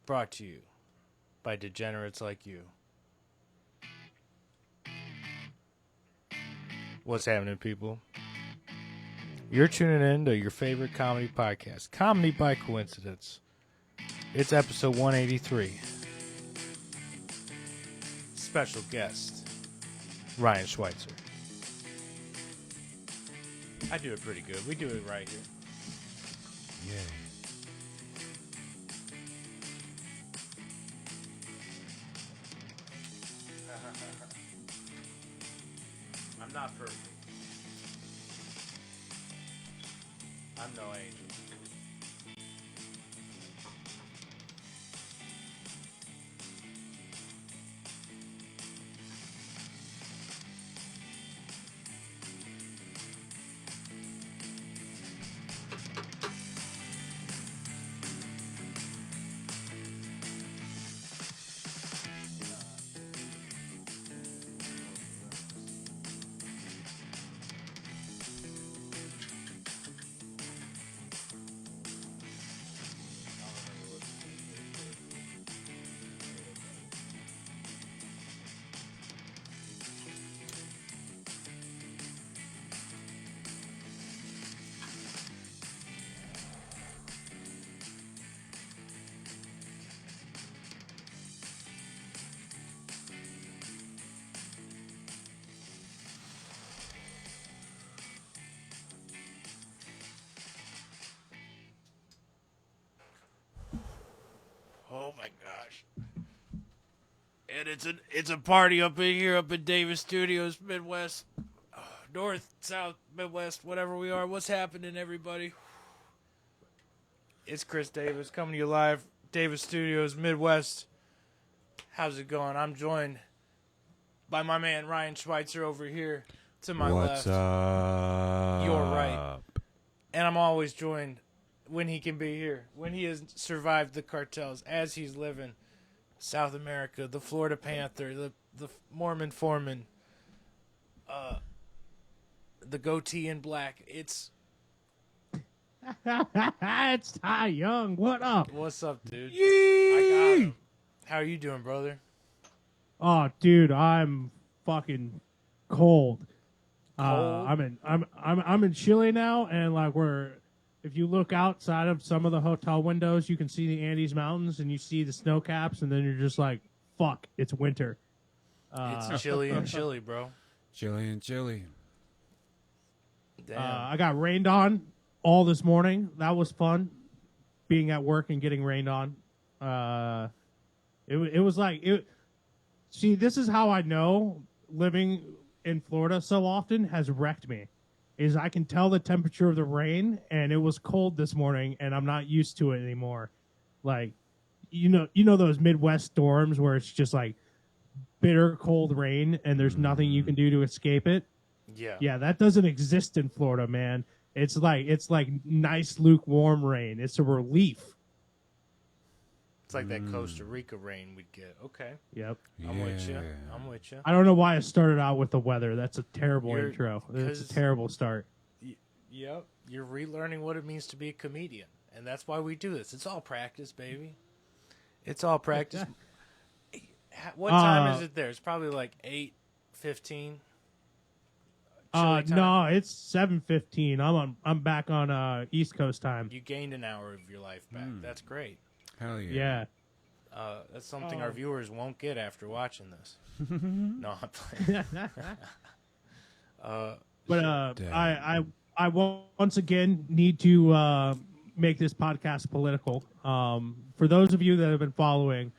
Brought to you by degenerates like you. What's happening, people? You're tuning in to your favorite comedy podcast, Comedy by Coincidence. It's episode 183. Special guest, Ryan Schweitzer. I do it pretty good. We do it right here. Yeah. I'm not perfect. I'm no angel. Oh my gosh. And it's a party up in here, up in Davis Studios, Midwest, North, South, Midwest, whatever we are. What's happening, everybody? It's Chris Davis coming to you live, Davis Studios, Midwest. How's it going? I'm joined by my man Ryan Schweitzer over here to my What's left. up? You're right. And I'm always joined when he can be here, when he has survived the cartels, as he's living South America, the Florida Panther, the Mormon Foreman, the goatee in black. It's Ty Young. What up? what's up, dude? Yee! I got him. How are you doing, brother? Oh, dude, I'm fucking cold. Cold? I'm in Chile now, and like if you look outside of some of the hotel windows, you can see the Andes Mountains, and you see the snow caps, and then you're just like, fuck, it's winter. It's chilly and chilly, bro. Chili and chili. Damn. I got rained on all this morning. That was fun, being at work and getting rained on. It was like it. See, this is how I know living in Florida so often has wrecked me. Is I can tell the temperature of the rain, and it was cold this morning, and I'm not used to it anymore. Like, you know those Midwest storms where it's just like bitter cold rain, and there's nothing you can do to escape it. Yeah, that doesn't exist in Florida, man. It's like nice lukewarm rain. It's a relief. It's like that Costa Rica rain we'd get. Okay. Yep. I'm with you. I'm with you. I don't know why I started out with the weather. That's a terrible intro. It's 'cause- a terrible start. Yep. You're relearning what it means to be a comedian. And that's why we do this. It's all practice, baby. It's all practice. What time is it there? It's probably like 8:15. No, it's 7:15. I'm back on East Coast time. You gained an hour of your life back. That's great. Hell yeah. Yeah. That's something our viewers won't get after watching this. No, I'm playing. But Damn. I once again need to make this podcast political. For those of you that have been following,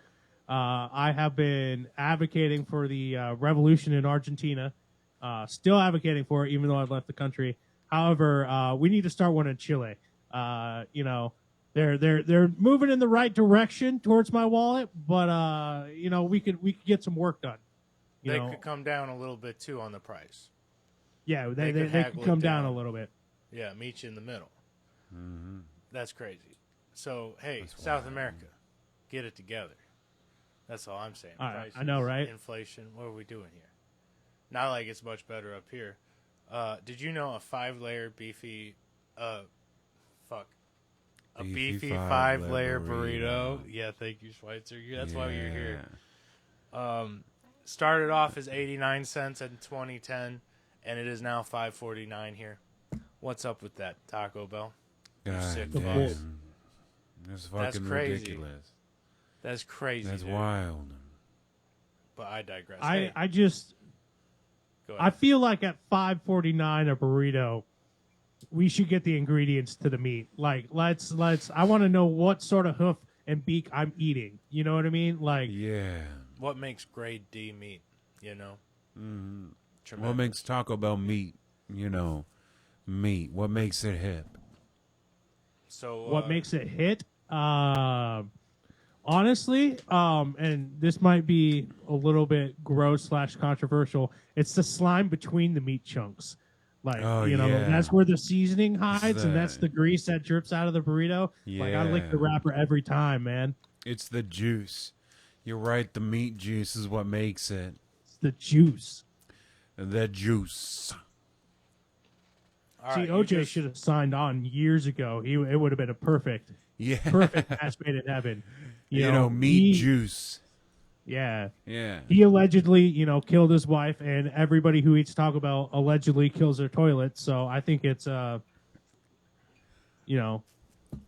I have been advocating for the revolution in Argentina. Still advocating for it, even though I've left the country. However, we need to start one in Chile. They're moving in the right direction towards my wallet, but we could get some work done. They could come down a little bit too on the price. Yeah, they could could haggle come it down down. a little bit. Yeah, meet you in the middle. Mm-hmm. That's crazy. So, hey, That's South wild. America, get it together. That's all I'm saying. I know, right? Inflation. What are we doing here? Not like it's much better up did you know a 5-layer beefy, A beefy 5-layer burrito. Yeah, thank you, Schweitzer. That's why you're here. Started off as 89 cents in 2010, and it is now $5.49 here. What's up with that, Taco Bell? God sick fuck. damn. That's fucking crazy. ridiculous. That's crazy. That's dude. wild. But I digress. I Hey, just go I ahead. feel like at $5.49 a burrito, we should get the ingredients to the meat. Like let's I want to know what sort of hoof and beak I'm eating. You know what I mean? Like Yeah. What makes grade D meat? You know. Mm-hmm. What makes Taco Bell meat? You know, meat. What makes it hip? So what makes it hit? Honestly, and this might be a little bit gross / controversial. It's the slime between the meat chunks. Like, Oh, you know, yeah. that's where the seasoning hides, and that's the- the grease that drips out of the burrito. Like, I lick the Yeah. wrapper every time, man. It's the juice. You're right. The meat juice is what makes it. It's the juice. The juice. All See, right, you OJ just- should have signed on years ago. It would have been a perfect Yeah. match made in heaven. You know, meat juice. Yeah. Yeah. He allegedly, you know, killed his wife, and everybody who eats Taco Bell allegedly kills their toilet. So I think it's, you know,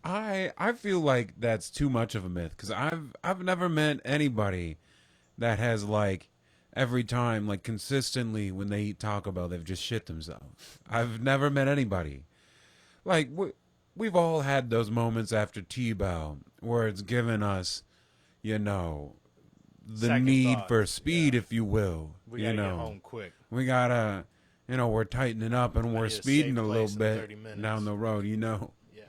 I feel like that's too much of a myth because I've never met anybody that has like every time like consistently when they eat Taco Bell they've just shit themselves. I've never met anybody like we've all had those moments after T-Bell where it's given us, you know, the Second need thoughts, for speed, yeah. if you will. We you gotta know, get home quick. we gotta, you know, we're tightening up and we're need a safe speeding a little place in bit 30 minutes. down the road, you know. Yeah.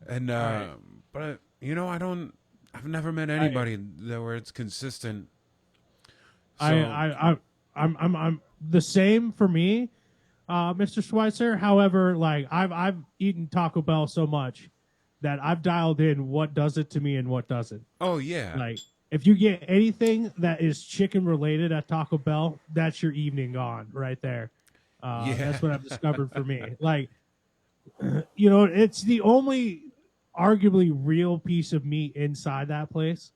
And right. but you know, I've never met anybody that where it's consistent. So, I'm the same for me, Mr. Schweitzer. However, like I've eaten Taco Bell so much that I've dialed in what does it to me and what doesn't. oh yeah, Like if you get anything that is chicken related at Taco Bell, that's your evening gone right there. Yeah. That's what I've discovered for me. Like, you know, it's the only arguably real piece of meat inside that place,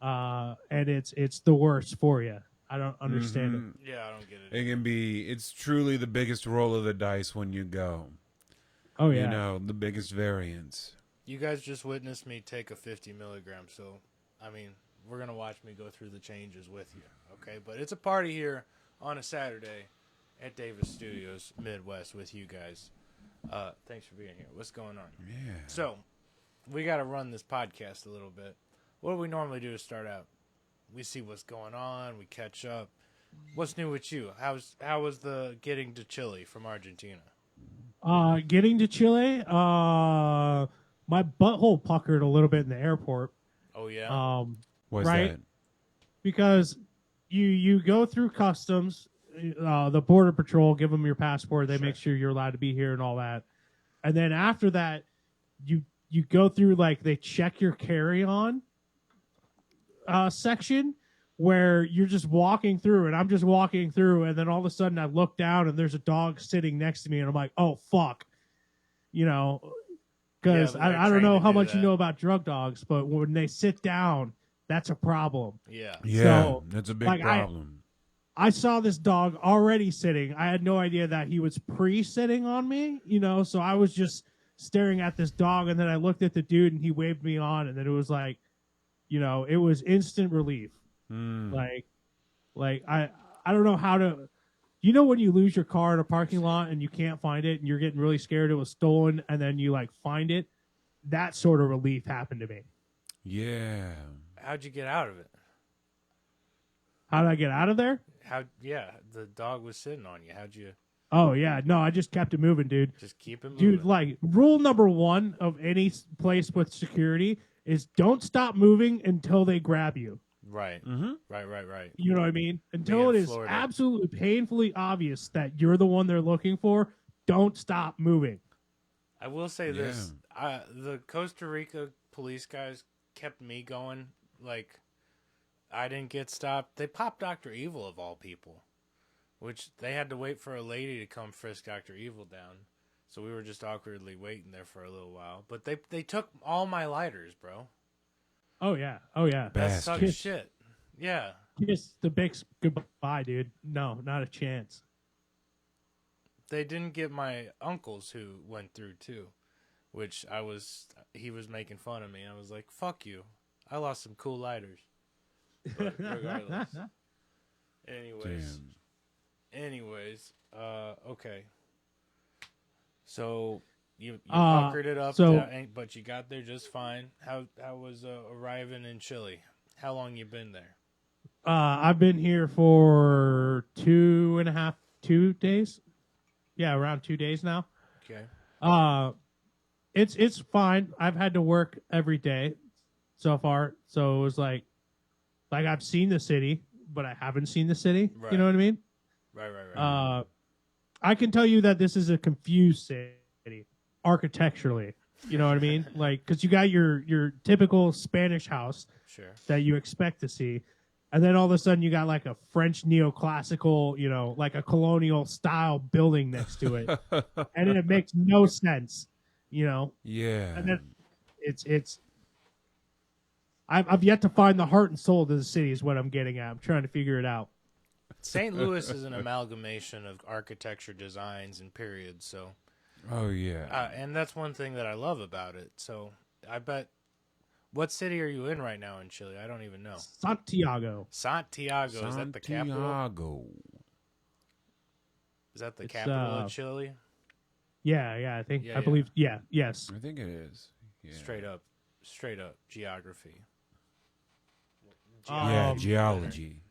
and it's the worst for you. I don't understand it. Yeah, I don't get it. it can be. It's truly the biggest roll of the dice when you go. Oh yeah, You know, the biggest variance. You guys just witnessed me take a 50 milligram, so I mean, we're gonna watch me go through the changes with you, okay? But it's a party here on a Saturday at Davis Studios Midwest with you guys. Thanks for being here. What's going on? Yeah. So, we got to run this podcast a little bit. What do we normally do to start out? We see what's going on. We catch up. What's new with you? How was the getting to Chile from Argentina? getting to Chile, my butthole puckered a little bit in the airport. Oh yeah. What's right? that? Because you go through customs, the border patrol, give them your passport, they Sure. make sure you're allowed to be here and all that, and then after that, you go through, like, they check your carry-on section where you're just walking through, and I'm just walking through, and then all of a sudden I look down and there's a dog sitting next to me, and I'm like, oh fuck, you know, because Yeah, they're I don't trained know to how do much you that. know about drug dogs, but when they sit down, that's a problem. Yeah. Yeah, So, that's a big like, problem. I saw this dog already sitting. I had no idea that he was pre-sitting on me, you know, so I was just staring at this dog, and then I looked at the dude and he waved me on, and then it was like, you know, it was instant relief. Mm. Like I don't know how to, you know, when you lose your car in a parking lot and you can't find it and you're getting really scared it was stolen, and then you like find it, that sort of relief happened to me. Yeah. How'd you get out of it? How did I get out of there? Yeah, the dog was sitting on you. How'd you Oh yeah, no, I just kept it moving, dude. just keep it moving? Dude, like, rule number 1 of any place with security is don't stop moving until they grab you. Right. Mm-hmm. Right. You know what I mean? Until in it is Florida. absolutely painfully obvious that you're the one they're looking for, don't stop moving. I will say this: the Costa Rica police guys kept me going. Like, I didn't get stopped. They popped Dr. Evil of all people, which they had to wait for a lady to come frisk Dr. Evil down. So we were just awkwardly waiting there for a little while. But they took all my lighters, bro. Oh yeah. Oh yeah. That sucks Bastards. shit. Yeah. Kiss the big goodbye, dude. No, not a chance. They didn't get my uncles who went through too, which he was making fun of me. I was like, fuck you. I lost some cool lighters. But regardless. Anyways, okay. So you puckered it up, but you got there just fine. How was arriving in Chile? How long you been there? I've been here for 2 days. Yeah, around 2 days now. Okay. It's fine. I've had to work every day so far, so it was like I've seen the city, but I haven't seen the city. Right. You know what I mean? Right. I can tell you that this is a confused city architecturally. You know what I mean? Like, because you got your typical Spanish house Sure. that you expect to see, and then all of a sudden you got like a French neoclassical, you know, like a colonial style building next to it, and it makes no sense. You know? Yeah. And then it's. I've yet to find the heart and soul of the city is what I'm getting at. I'm trying to figure it out. St. Louis is an amalgamation of architecture designs and periods, so Oh yeah. and that's one thing that I love about it. So I bet, what city are you in right now in Chile? I don't even know. Santiago. Santiago, is that the capital? Santiago. Is that the It's, capital of Chile? Yeah, I think Yeah, I believe yes. I think it is. Yeah. Straight up geography. Yeah, Um, geology.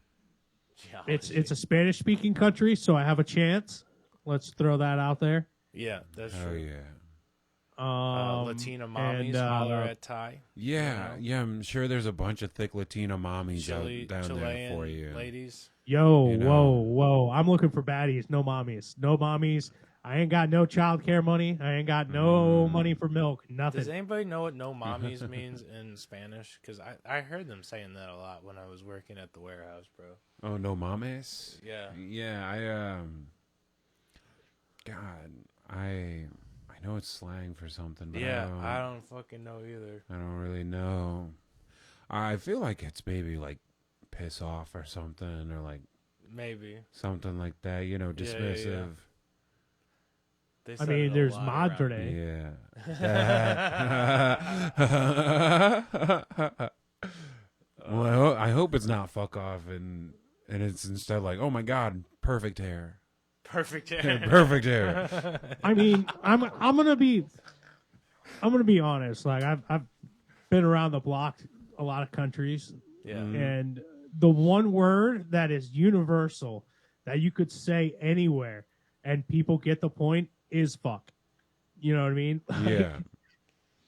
It's a Spanish speaking country, so I have a chance. Let's throw that out there. Yeah, that's Oh true. yeah. Latina mommies and, holler at Thai. Yeah, yeah. I'm sure there's a bunch of thick Latina mommies down Chilean there for you. ladies. Yo, You know. whoa! I'm looking for baddies, no mommies. I ain't got no child care money. I ain't got no money for milk. Nothing. Does anybody know what no mommies means in Spanish? Because I heard them saying that a lot when I was working at the warehouse, bro. Oh no, mames. Yeah. Yeah, God, I know it's slang for something, but Yeah, I don't fucking know either. I don't really know. I feel like it's maybe like piss off or something, or like Maybe. something like that. You know, Yeah, yeah, dismissive. yeah. They I said mean, it a there's lot madre. Yeah. Well, I hope it's not fuck off, and it's instead like, oh my god, perfect hair, Perfect. perfect hair. I mean, I'm gonna be honest. Like I've been around the block, a lot of countries, Yeah. and the one word that is universal that you could say anywhere and people get the point is fuck. You know what I mean? Yeah,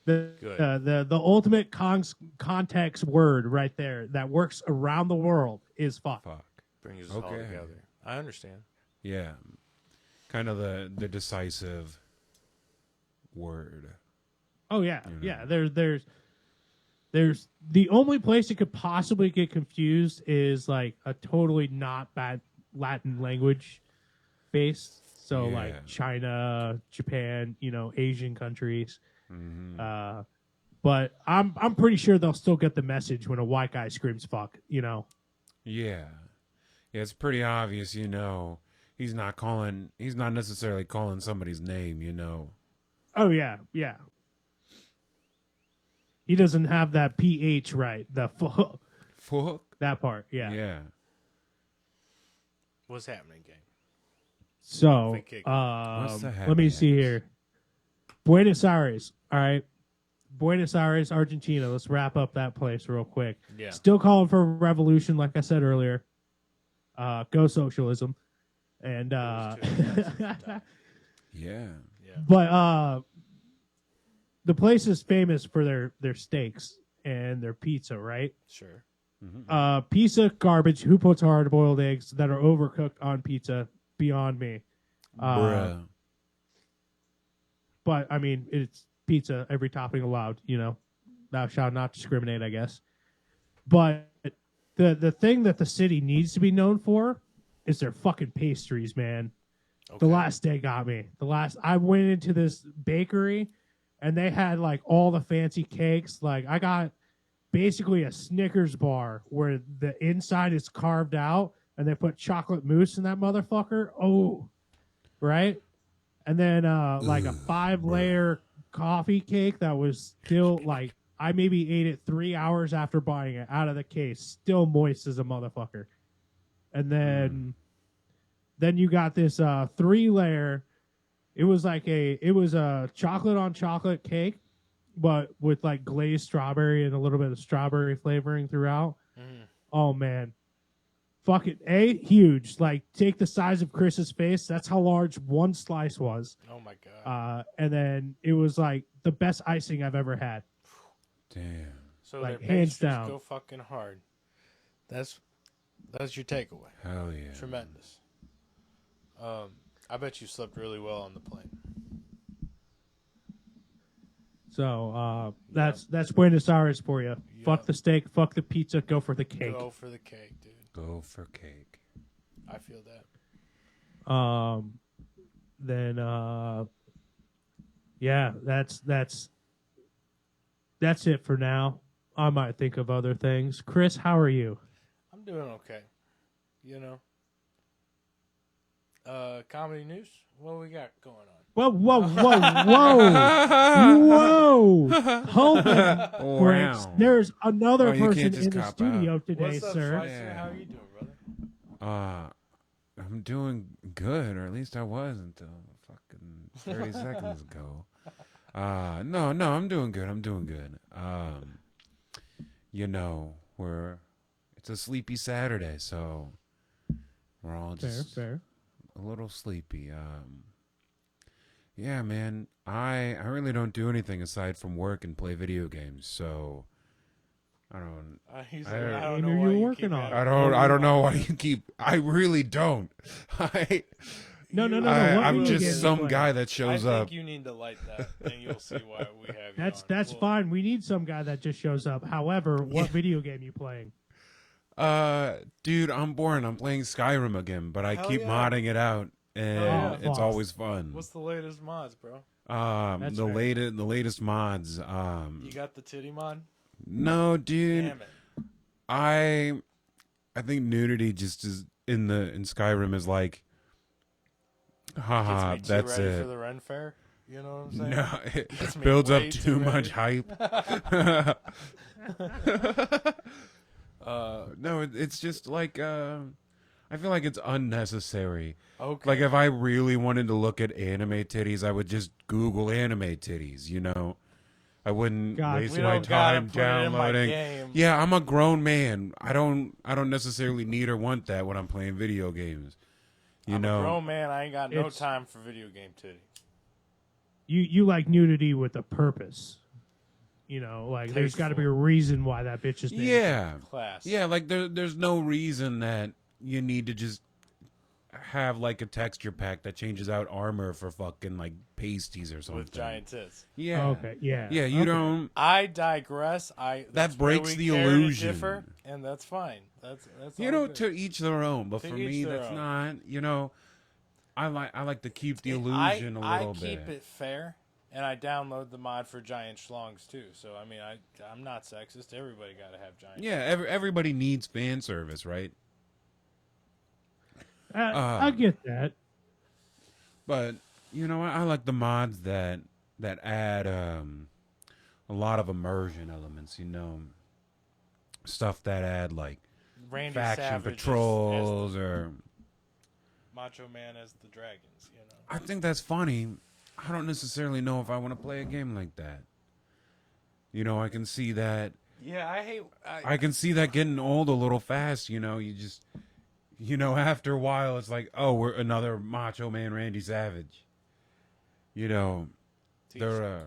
The ultimate context word right there that works around the world is fuck. fuck. Brings us all Okay. together. I understand. Yeah, kind of the decisive word. Oh yeah, You know. yeah. There's the only place it could possibly get confused is like a totally not bad Latin language based. So Yeah. like China, Japan, you know, Asian countries. Mm-hmm. But I'm pretty sure they'll still get the message when a white guy screams fuck, you know. Yeah, it's pretty obvious. You know, he's not necessarily calling somebody's name. You know. Oh yeah. He doesn't have that PH right. The fuck. Fuck. That part, yeah. Yeah. What's happening, gang? So, Big kick. What's the let me happy see next? here. Buenos Aires, all right. Buenos Aires, Argentina. Let's wrap up that place real quick. Yeah. Still calling for a revolution, like I said earlier. Go socialism, and Yeah. Yeah. but the place is famous for their steaks and their pizza, right? Sure. Pizza garbage. Who puts hard boiled eggs that are overcooked on pizza? Beyond me. Bruh. But I mean, it's pizza, every topping allowed. You know, thou shalt not discriminate, I guess. But the thing that the city needs to be known for is their fucking pastries, man. The last day got me. I went into this bakery, and they had like all the fancy cakes. Like I got basically a Snickers bar where the inside is carved out, and they put chocolate mousse in that motherfucker. Oh, right. And then like a 5-layer coffee cake that was still like I maybe ate it 3 hours after buying it out of the case, still moist as a motherfucker. And then you got this 3-layer. It was a chocolate on chocolate cake, but with like glazed strawberry and a little bit of strawberry flavoring throughout. Oh man. Fucking huge. Like take the size of Chris's face. That's how large one slice was. Oh my god. And then it was like the best icing I've ever had. Damn. So like, their hands pastries down. go fucking hard. That's your takeaway. Hell yeah. Tremendous. I bet you slept really well on the plane. So that's Buenos Aires for you. Yeah. Fuck the steak, fuck the pizza, go for the cake. Go for the cake, dude. Go for cake. I feel that. Then yeah, that's it for now. I might think of other things. Chris, how are you? I'm doing okay. You know. Comedy news? What we got going on? Whoa. Hold on. Franks. There's another Oh, you person can't just in the cop studio out. today, What's up, sir. Schweitzer? Yeah. How are you doing, brother? I'm doing good, or at least I was until fucking 30 seconds ago. No, I'm doing good. You know, it's a sleepy Saturday, so we're all just Fair. a little sleepy. Yeah, man, I really don't do anything aside from work and play video games, so I don't I don't knew know you why were you working keep on it. having- I don't know why you keep. I really don't. No. What I'm video game just you some play? guy that I shows think up. you need to light that, and you'll see why we have you That's on. fine. We need some guy that just shows up. However, what video game you playing? Dude, I'm boring. I'm playing Skyrim again, but I Hell keep yeah. modding it out, and yeah. it's Fuck. always fun. What's the latest mods, bro? That's The fair. latest mods. You got the titty mod? No, dude. Damn it. I think nudity just is in Skyrim is like, haha, Gets me that's too ready it. for the Ren Fair. You know what I'm saying? No, it Gets me builds up way too too much ready. hype. No, it's just like I feel like it's unnecessary. Okay. Like if I really wanted to look at anime titties, I would just Google anime titties. You know, I wouldn't God, waste we my don't gotta time put it in my downloading. game. Yeah, I'm a grown man. I don't necessarily need or want that when I'm playing video games. You I'm know, a grown man. I ain't got no It's- time for video game titty. You like nudity with a purpose. You know, like there's got to be a reason why that bitch is named. yeah, Class. yeah. Like there's no reason that you need to just have like a texture pack that changes out armor for fucking like pasties or something. With giant tits. Yeah. Okay. Yeah. Yeah. You Okay. don't. I digress. That's where breaks we the care to illusion. differ, and that's fine. That's You all know, good. to each their own. But To for each me, their that's own. not. You know, I like to keep the illusion a little I keep bit. it fair, and I download the mod for giant schlongs too. So I mean, I'm not sexist. Everybody got to have giant. Yeah. Everybody needs fan service, right? I get that. But you know, I like the mods that add a lot of immersion elements. You know, stuff that add like Randy faction Savage patrols as the or. Macho Man as the dragons. You know. I think that's funny. I don't necessarily know if I want to play a game like that. You know, I can see that. Yeah, I hate. I can see that getting old a little fast. You know, you just. You know, after a while, it's like, oh, we're another Macho Man, Randy Savage. You know, they're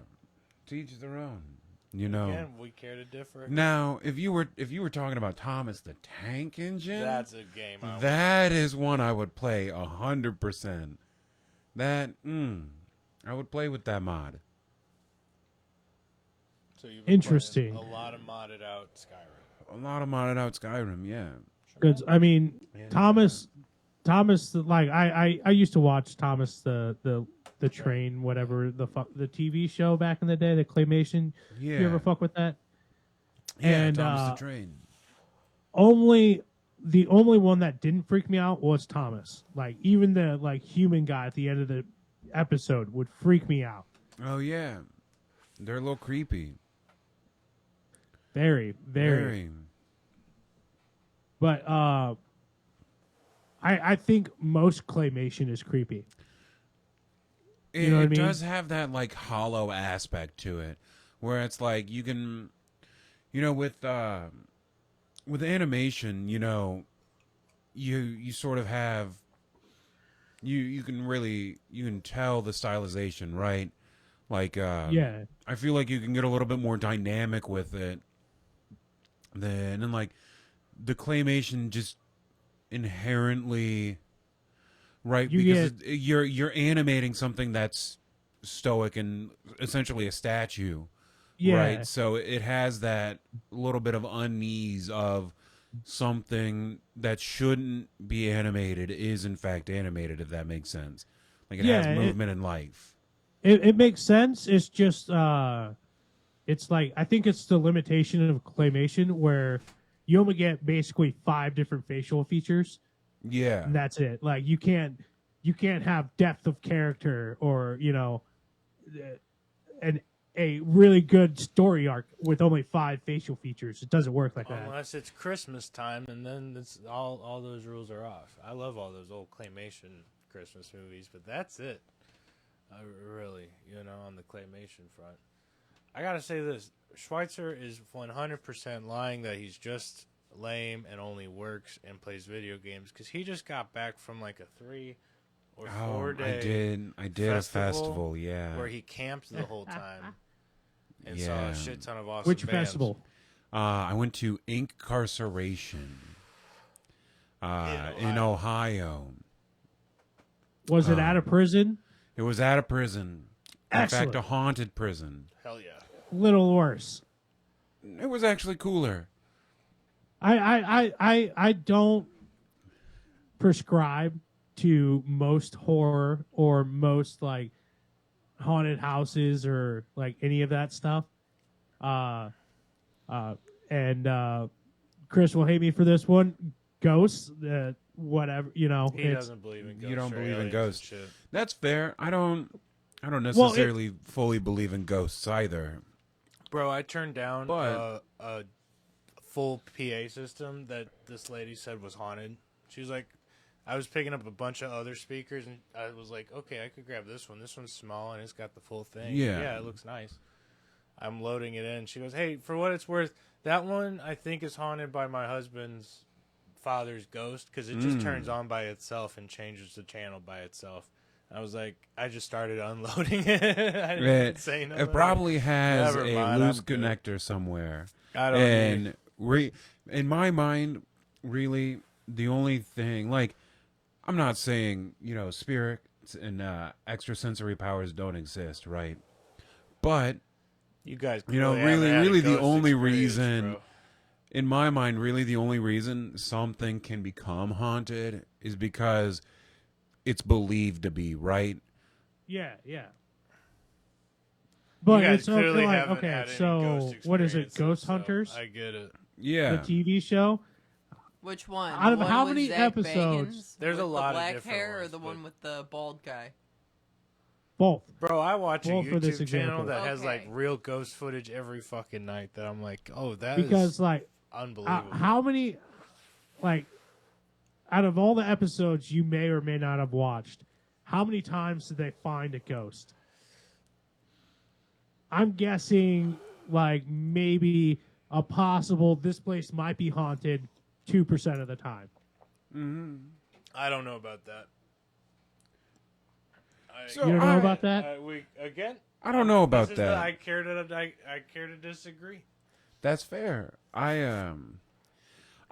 to each their own. You know. Again, we care to differ. Now, if you were talking about Thomas the Tank Engine, That's a game. that is one I would play 100%. That I would play with that mod. So you've Interesting. A lot of modded out Skyrim. A lot of modded out Skyrim, yeah. Because I mean, Yeah. Thomas Thomas, like I used to watch Thomas the train, whatever the TV show back in the day, the claymation. Yeah. You ever fuck with that? Yeah, And Thomas the Train. The only one that didn't freak me out was Thomas. Like even the like human guy at the end of the episode would freak me out. Oh yeah, they're a little creepy. Very, very. But I think most claymation is creepy. It, You know what I mean? does have that like hollow aspect to it, where it's like you can, with animation, you sort of have you can tell the stylization, right? Like Yeah. I feel like you can get a little bit more dynamic with it and like the claymation just inherently, right? Because you're animating something that's stoic and essentially a statue. Yeah. Right. So it has that little bit of unease of something that shouldn't be animated is in fact animated, if that makes sense. Like it has movement and life. It makes sense. It's just it's like I think it's the limitation of claymation where you only get basically 5 different facial features. Yeah. And that's it. Like you can't have depth of character or, a really good story arc with only 5 facial features. It doesn't work like that. Unless it's Christmas time, and then it's all those rules are off. I love all those old claymation Christmas movies, but that's it. Really, on the claymation front. I gotta say this: Schweitzer is 100% lying that he's just lame and only works and plays video games because he just got back from like a 3 or 4 day. I did a festival, yeah, where he camped the whole time and saw Yeah. a shit ton of awesome. Which bands. festival? I went to Incarceration in Ohio. Was it at a prison? It was at a prison. In Excellent. fact, a haunted prison. Hell yeah. Little worse. It was actually cooler. I don't prescribe to most horror or most like haunted houses or like any of that stuff. And Chris will hate me for this one. Ghosts, whatever, He doesn't believe in ghosts. You don't or believe in aliens ghosts. and shit. That's fair. I don't necessarily fully believe in ghosts either. Bro, I turned down But- a full PA system that this lady said was haunted. She was like, I was picking up a bunch of other speakers, and I was like, okay, I could grab this one. This one's small, and it's got the full thing. Yeah. It looks nice. I'm loading it in. She goes, hey, for what it's worth, that one I think is haunted by my husband's father's ghost because it just turns on by itself and changes the channel by itself. I was like, I just started unloading it. I didn't say nothing. It probably has Never a mind, loose I'm good. connector somewhere. I don't And in my mind, really, the only thing, like, I'm not saying, spirits and extrasensory powers don't exist, right? But, You guys, really the only experience, reason, bro. in my mind, really the only reason something can become haunted is because it's believed to be, right? Yeah. You But guys it's clearly like, haven't okay, had any so ghost what is it? experiences, Ghost so Hunters? I get it. Yeah. The TV show? Which one? Out The of one how with many Zach episodes? Bagans There's a with lot the of black different hair, or ones, the but- one with the bald guy? Both. Bro, I watch a Well, for this YouTube channel example. that has like Okay. real ghost footage every fucking night that I'm like, oh, that Because is like unbelievable. how many like out of all the episodes you may or may not have watched, how many times did they find a ghost? I'm guessing like maybe a possible this place might be haunted 2% of the time. I don't know about that. So You don't know about that? I don't know about this is that. I care to disagree. That's fair. I'm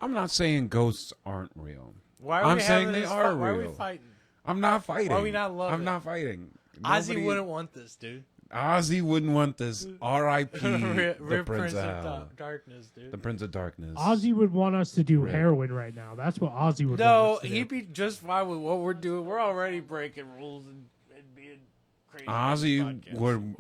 not saying ghosts aren't real. Why are I'm we saying having they this are fight? Why are we real. fighting? I'm not fighting. we not love I'm it? not fighting. Ozzy Nobody- wouldn't want this, dude. Ozzy wouldn't want this. R.I.P. the Rip Prince of Hell. Darkness, dude. The Prince of Darkness. Ozzy would want us to do Right. heroin right now. That's what Ozzy would No, want us to he'd do. be just fine with what we're doing. We're already breaking rules and being crazy. on this Ozzy podcast. would.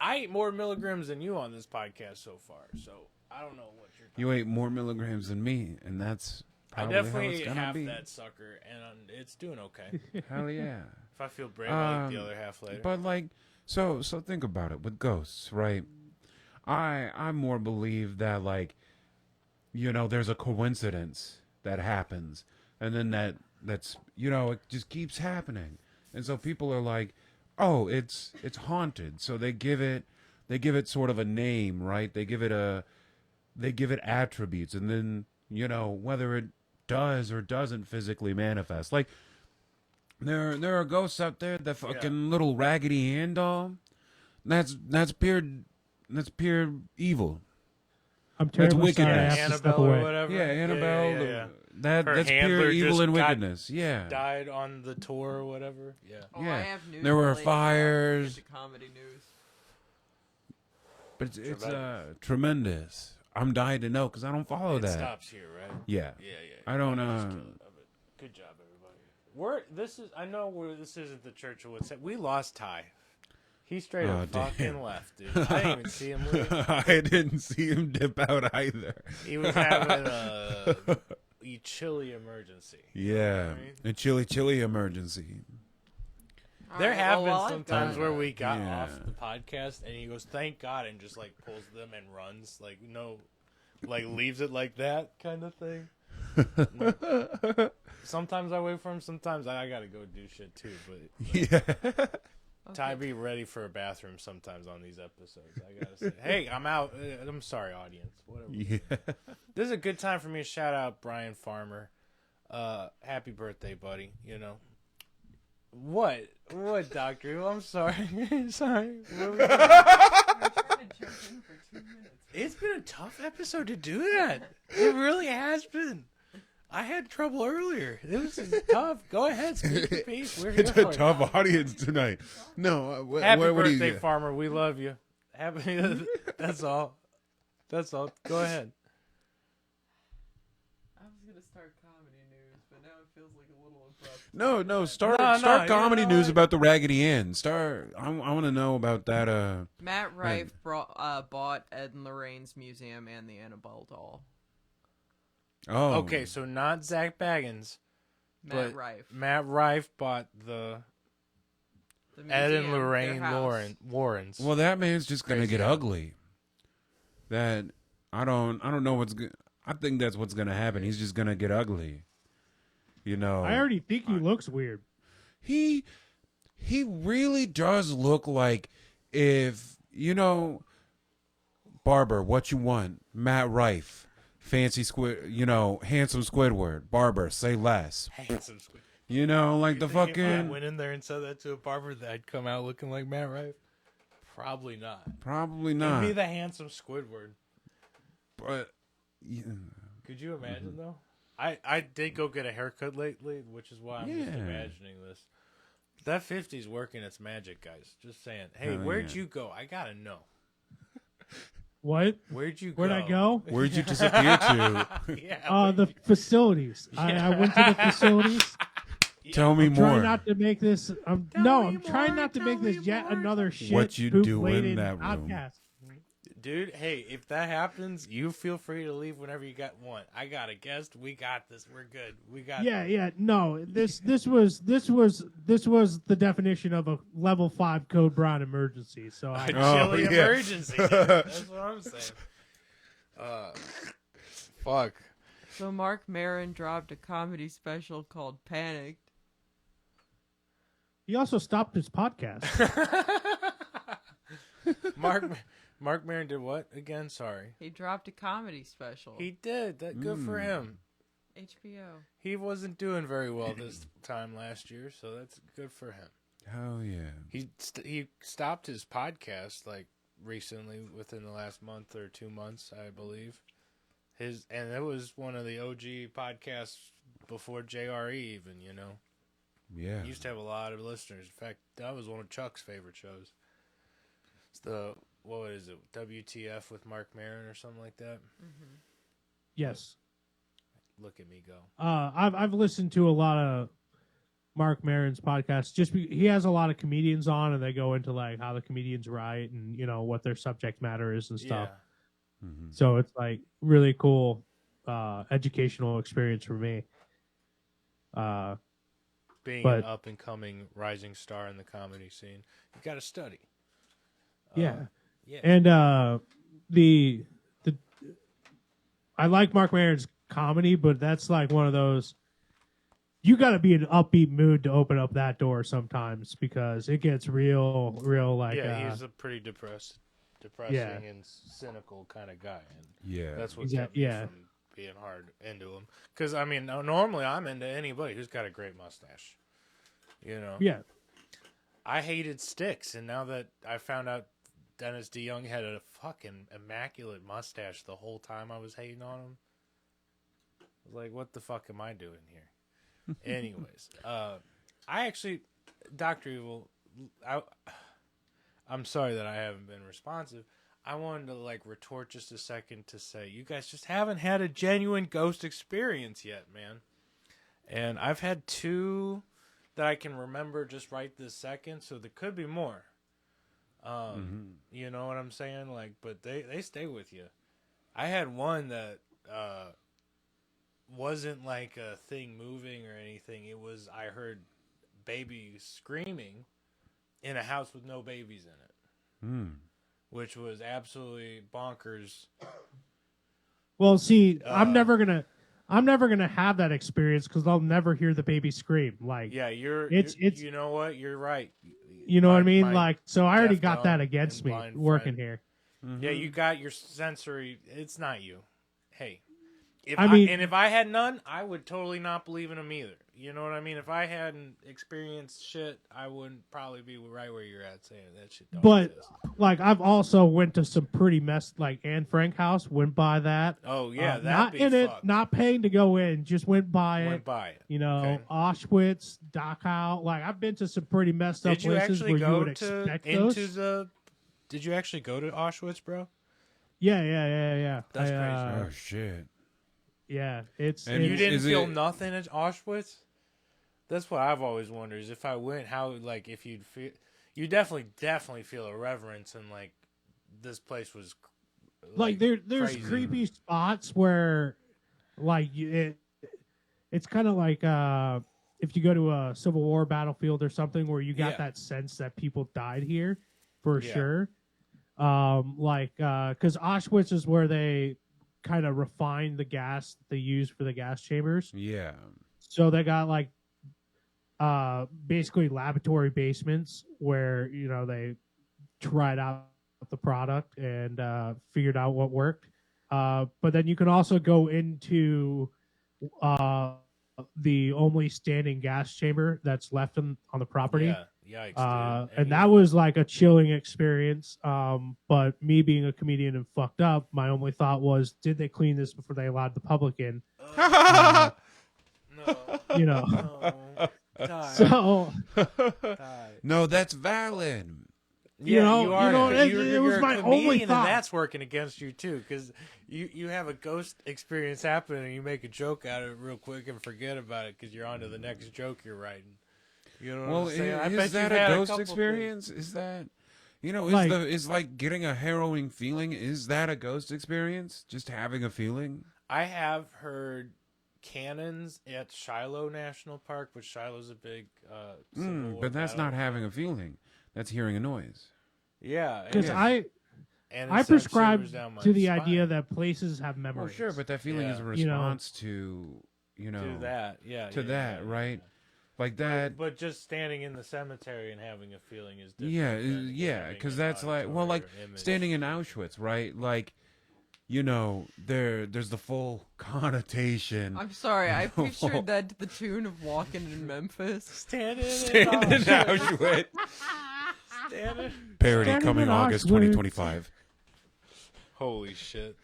I ate more milligrams than you on this podcast so far, so I don't know what you're talking You ate more milligrams than me, and that's I probably how definitely it's ate gonna half be. that sucker, and it's doing okay. Hell yeah. If I feel brave, I'll eat the other half later. But like, so think about it with ghosts, right? I more believe that like, there's a coincidence that happens, and then that's it just keeps happening, and so people are like, oh, it's haunted, so they give it sort of a name, right? They give it attributes, and then whether it does or doesn't physically manifest, like. There are ghosts out there that fucking little Raggedy Ann doll. That's pure evil. I'm terribly wicked. sorry I have to Annabelle step or away. whatever. Yeah, Annabelle. Yeah. Her Her that's pure handler evil just and got wickedness. Yeah. Died on the tour or whatever. Yeah. Oh, Yeah. I have news There were related to that. fires. Get the comedy news. But it's tremendous. I'm dying to know because I don't follow It that. stops here, right? Yeah. Yeah. I don't Just kill it. Good job, everybody. I know this isn't the Church of What's We lost Ty. He straight Oh, up damn. fucking left, dude. I didn't even see him leave. I didn't see him dip out either. He was having a chilly emergency. Yeah. A chilly emergency. There Alright, have well, been while some I've done times where that- we got Yeah. off the podcast and he goes, "Thank God," and just like pulls them and runs, like no, like leaves it like that kind of thing. Sometimes I wait for him. Sometimes I gotta go do shit too. But Yeah. Ty be ready for a bathroom sometimes on these episodes. I gotta say, hey, I'm out. I'm sorry, audience. Whatever. Yeah. This is a good time for me to shout out Brian Farmer. Happy birthday, buddy. What, Doctor? I'm sorry. Sorry. I'm trying to jump in for 2 minutes. It's been a tough episode to do that. It really has been. I had trouble earlier. It was tough. Go ahead, speak your piece. We're here It's for a it. tough audience tonight. No, Happy what do birthday, you get? Farmer. We love you. Happy. That's all. That's all. Go ahead. I was gonna start comedy news, but now it feels like a little abrupt. No, start No, comedy you know news what? about the Raggedy Ann. I want to know about that. Matt Rife bought Ed and Lorraine's museum and the Annabelle doll. Oh, Okay, so not Zach Baggins. Matt But Rife. Matt Rife bought the The Ed and museum, Lorraine their house. Warrens. Well, that man's just gonna Crazy get how- ugly. That I don't know what's. I think that's what's gonna happen. He's just gonna get ugly. I already think he looks weird. He really does look like if Barber, what you want? Matt Rife, fancy handsome Squidward. Barber, say less. Handsome squid. Like the If I fucking. went in there and said that to a barber, that I'd come out looking like Matt Rife. Probably not. Probably Give not. me the handsome Squidward. But yeah. Could you imagine though? I did go get a haircut lately, which is why I'm just Yeah. imagining this. That 50's working its magic, guys. Just saying. Hey, Hell where'd yeah. you go? I gotta know. What? Where'd you Where'd go? I go? Where'd you disappear to? Yeah. The facilities. I went to the facilities. Tell me Trying more. not to make this. I'm trying not to make this yet another shit. What you poop do in laden that room. podcast. Dude, hey, if that happens, you feel free to leave whenever you got one. I got a guest. We got this. We're good. We got Yeah. No, this was the definition of a level 5 code brown emergency. So a I chilly yeah. emergency. That's what I'm saying. Fuck. So Mark Maron dropped a comedy special called Panicked. he also stopped his podcast. Mark Maron did what again? Sorry. He dropped a comedy special. He did. That good for him. HBO. He wasn't doing very well this time last year, so that's good for him. Hell yeah. He stopped his podcast like recently, within the last month or 2 months, I believe. And it was one of the OG podcasts before JRE even, Yeah. He used to have a lot of listeners. In fact, that was one of Chuck's favorite shows. It's the, what is it, WTF with Mark Maron or something like that? Mm-hmm. Yes. Look at me go. I've listened to a lot of Mark Maron's podcasts. He has a lot of comedians on, and they go into like how the comedians write and what their subject matter is and stuff. Yeah. Mm-hmm. So it's like really cool, educational experience for me. Being But- an up and coming rising star in the comedy scene, you got to study. Yeah. Yeah. And the I like Mark Maron's comedy, but that's like one of those. You got to be in an upbeat mood to open up that door sometimes because it gets real like. Yeah, he's a pretty depressing and cynical kind of guy, and Yeah. that's what kept me from being hard into him. Because I mean, normally I'm into anybody who's got a great mustache. Yeah. I hated Styx, and now that I found out Dennis DeYoung had a fucking immaculate mustache the whole time I was hating on him, I was like, what the fuck am I doing here? Anyways, I actually, Dr. Evil, I'm sorry that I haven't been responsive. I wanted to like retort just a second to say, you guys just haven't had a genuine ghost experience yet, man. And I've had 2 that I can remember just right this second, so there could be more. You know what I'm saying? Like, but they stay with you. I had one that wasn't like a thing moving or anything. It was, I heard babies screaming in a house with no babies in it, which was absolutely bonkers. Well, see, I'm never gonna have that experience because I'll never hear the baby scream. Like, Yeah, it's you know what? You're right. you know what I mean? my Like, so I already deaf, got that dumb, against and me blind working friend. here. Yeah, you got your sensory. It's not you. Hey, if I mean- if I had none, I would totally not believe in them either. You know what I mean? If I hadn't experienced shit, I wouldn't probably be right where you're at saying that shit don't But exist. like, I've also went to some pretty messed. Like Anne Frank house, went by that. Oh yeah, that'd not be in it, fucked. not paying to go in, just went by Went it. by it. Okay. Okay. Auschwitz, Dachau. Like, I've been to some pretty messed up Did you places actually where you go would to expect into those. the? Did you actually go to Auschwitz, bro? Yeah. That's I, crazy. Oh shit. Yeah, it's And You didn't Is feel it- nothing at Auschwitz? That's what I've always wondered. Is if I went, how like if you'd feel, you definitely feel a reverence and like this place was like there's crazy. creepy spots where like it's kind of like if you go to a Civil War battlefield or something where you got Yeah. that sense that people died here for Yeah. sure. Because Auschwitz is where they kind of refined the gas they use for the gas chambers. Yeah. So they got like basically laboratory basements where they tried out the product and figured out what worked. But then you can also go into the only standing gas chamber that's left on the property. Yeah, yikes, dude. And that was like a chilling experience. But me being a comedian and fucked up, my only thought was, did they clean this before they allowed the public in? no, No. no, die, So die. No, that's valid. You know, you are. it You're was a my comedian, only thought. and that's working against you too, because you have a ghost experience happen, and you make a joke out of it real quick and forget about it because you're on to the next joke you're writing. You know what Well, I'm saying? I bet is that you've had a ghost couple experience? Is that Like- is like getting a harrowing feeling? Is that a ghost experience? Just having a feeling? I have heard cannons at Shiloh National Park, which Shiloh's a big Civil War But that's not battle. having a feeling. That's hearing a noise. Yeah, because and I it I sends prescribe shivers down my to the spine. idea that places have Well, memories. sure, but that feeling is a Yeah. You know. response to to that, yeah, to yeah, that, yeah, right? yeah. Like that. But just standing in the cemetery and having a feeling is different. Yeah, than yeah, having because an that's like, well, like auditory or image. standing in Auschwitz, right? Like, there's the full connotation. I'm sorry, I pictured that to the tune of Walking in Memphis. Standing Standing in Auschwitz. Standing. Parody Standing coming in August Auschwitz. 2025. Holy shit!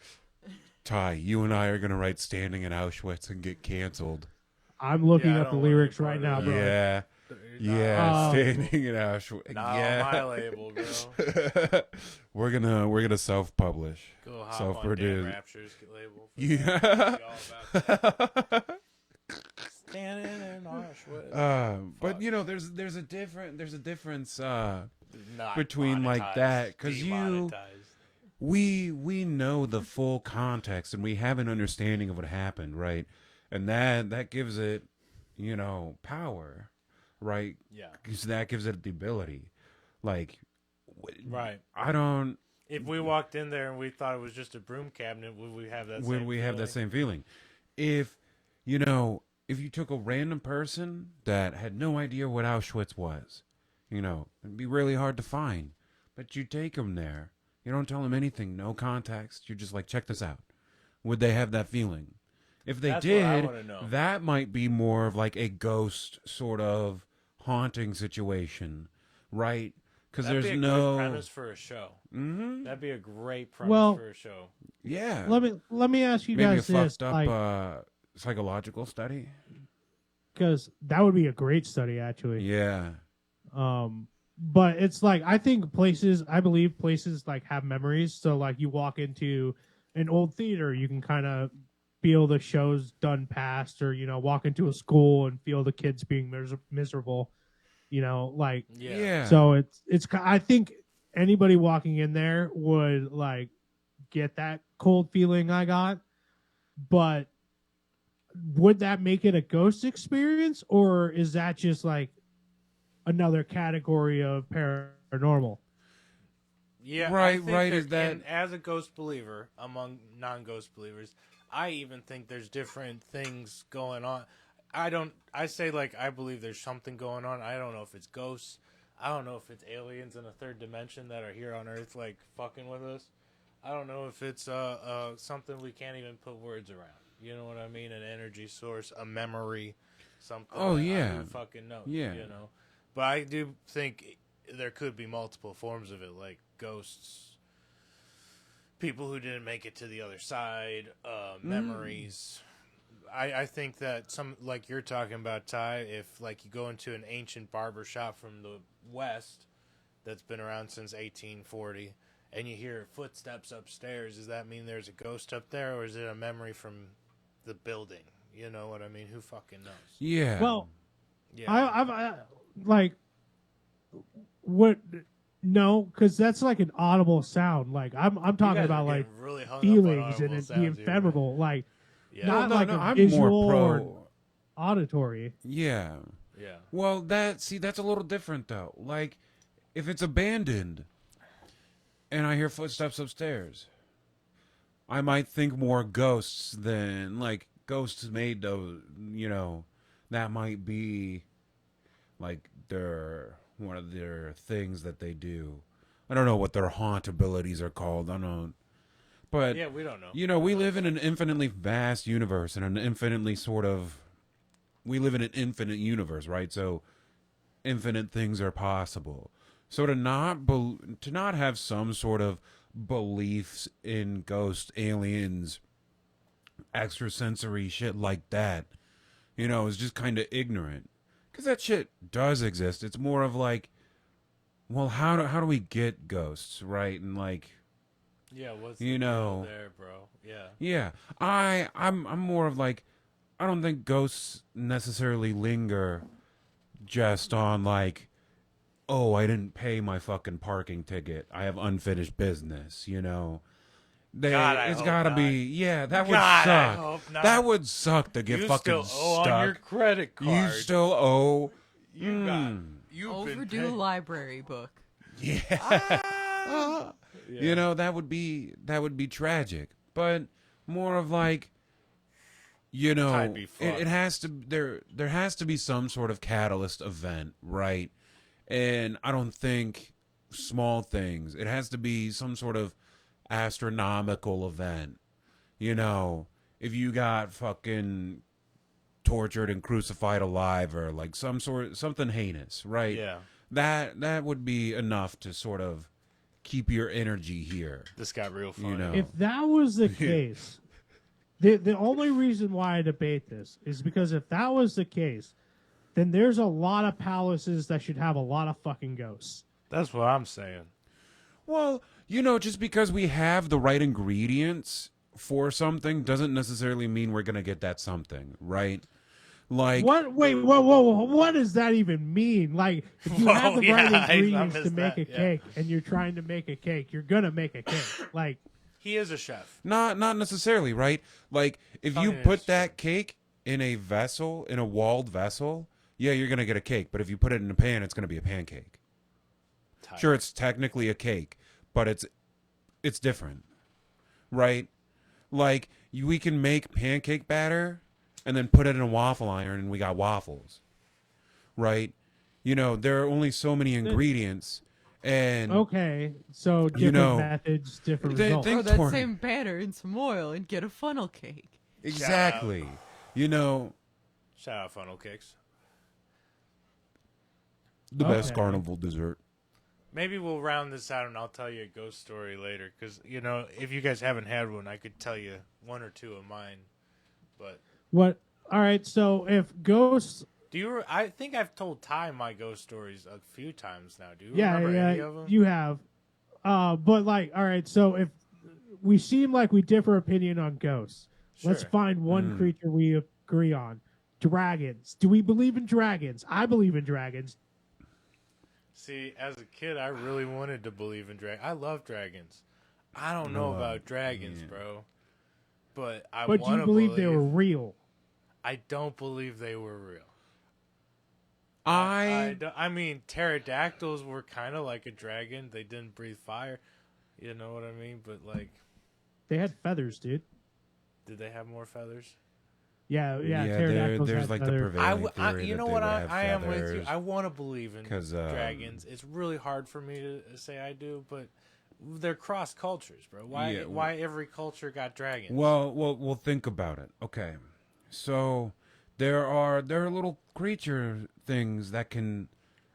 Ty, you and I are gonna write "Standing in Auschwitz" and get canceled. I'm looking Yeah, I up the don't want lyrics any right part now, of bro. that. Yeah, Yeah, standing in Auschwitz. Not yeah, on my label, bro. we're gonna self-publish, Go hop on Dan self-produce. Rapture's label. For Yeah. that. Be all about that. Standing in Auschwitz. But you know, there's a difference Not between like monetized, that, because demonetized. we know the full context and we have an understanding of what happened, right? And that gives it, you know, power, right? Yeah. Because that gives it the ability. Like, Right. I don't. If we walked in there and we thought it was just a broom cabinet, would we have that? Would same we have that feeling? same feeling? If you know, if you took a random person that had no idea what Auschwitz was, you know, it'd be really hard to find. But you take them there. You don't tell them anything, no context. You're just like, check this out. Would they have that feeling? If they That's what I did, wanna know. that might be more of like a ghost sort of haunting situation, right? Because That'd there's be a no good premise for a show. Mm-hmm. That'd be a great premise Well, for a show. Yeah. Let me ask you Maybe guys a this, fucked up like, psychological study. because that would be a great study, actually. Yeah. But it's like I believe places like have memories. So like you walk into an old theater, you can kind of feel the shows done past, or you know, walk into a school and feel the kids being miserable. You know, like Yeah. so it's. I think anybody walking in there would like get that cold feeling I got, but would that make it a ghost experience, or is that just like another category of paranormal? Yeah, Right, I think right, there is that- can- as a ghost believer among non-ghost believers, I even think there's different things going on. I say like I believe there's something going on. I don't know if it's ghosts. I don't know if it's aliens in a third dimension that are here on Earth like fucking with us. I don't know if it's something we can't even put words around. You know what I mean? An energy source, a memory, something. Oh, that yeah. who fucking knows? Yeah. You know. But I do think there could be multiple forms of it, like ghosts, people who didn't make it to the other side, memories. I think that some, like you're talking about, Ty, if like you go into an ancient barber shop from the West that's been around since 1840 and you hear footsteps upstairs, does that mean there's a ghost up there, or is it a memory from the building? You know what I mean? Who fucking knows? Yeah. Well, Yeah. I like what? No, because that's like an audible sound. Like I'm You talking guys about are like getting really hung up on feelings and audible the sounds here, man. ephemeral, like Yeah. not no, like no, a I'm visual more pro. or auditory. Yeah. Yeah. Well, that's a little different though. Like, if it's abandoned, and I hear footsteps upstairs, I might think more ghosts than like ghosts made those. You know, that might be like one of their things that they do. I don't know what their haunt abilities are called. I don't know. But Yeah, we don't know. you know, we live in an infinitely vast universe and an infinitely we live in an infinite universe, right? So infinite things are possible. So to not have some sort of beliefs in ghosts, aliens, extrasensory shit like that, you know, is just kind of ignorant. Because that shit does exist. It's more of like, well, how do we get ghosts, right? And like, Yeah, what's you the know, deal there, bro? Yeah. yeah, I'm more of like, I don't think ghosts necessarily linger just on like, oh, I didn't pay my fucking parking ticket, I have unfinished business, you know. God, I It's hope gotta not. be, yeah, that would God, I suck. hope not. That would suck to get You fucking still owe stuck. on your credit card. You still owe. You got. You've Overdue been library book. Yeah. You know, that would be tragic. But more of like, you know, I'd be fucked. it has to there has to be some sort of catalyst event, right? And I don't think small things. It has to be some sort of astronomical event. You know, if you got fucking tortured and crucified alive, or like something heinous, right? Yeah. That would be enough to sort of keep your energy here. This got real funny. You know. If that was the case, the only reason why I debate this is because if that was the case, then there's a lot of palaces that should have a lot of fucking ghosts. That's what I'm saying. Well, just because we have the right ingredients for something doesn't necessarily mean we're gonna get that something, right? Like, What? Wait, whoa! What does that even mean? Like, if you have the right I ingredients to missed make that, a yeah. cake, and you're trying to make a cake, you're gonna make a cake. Like, He is a chef. not necessarily, right? Like, if you Something put is that cake in a vessel, in a walled vessel, yeah, you're gonna get a cake. But if you put it in a pan, it's gonna be a pancake. Tight. Sure, it's technically a cake, but it's different, right? Like, we can make pancake batter and then put it in a waffle iron, and we got waffles, right? There are only so many ingredients, and okay, so different methods, different results. think Throw that toward- same batter in some oil and get a funnel cake. exactly, Shout out funnel cakes. the best Okay. carnival dessert. Maybe we'll round this out and I'll tell you a ghost story later. Because, if you guys haven't had one, I could tell you one or two of mine. But What? All right, so if ghosts, I think I've told Ty my ghost stories a few times now. Do you yeah, remember any of them? you have, but like, all right, so if we seem like we differ opinion on ghosts, let's Sure. find one creature we agree on. Dragons. Do we believe in dragons? I believe in dragons. See, as a kid, I really wanted to believe in dragons. I love dragons. I don't know about dragons, bro. But I But want you to believe they were real. I don't believe they were real. I I mean, pterodactyls were kind of like a dragon. They didn't breathe fire. You know what I mean? But, like, They had feathers, dude. did they have more feathers? Yeah, there's had like the feathers. prevailing theory You that know they what? would have I am with you. feathers. I want to believe in 'Cause, dragons. It's really hard for me to say I do, but they're cross cultures, bro. Why? Yeah, Why every culture got dragons? Well, think about it. Okay, so there are little creature things that can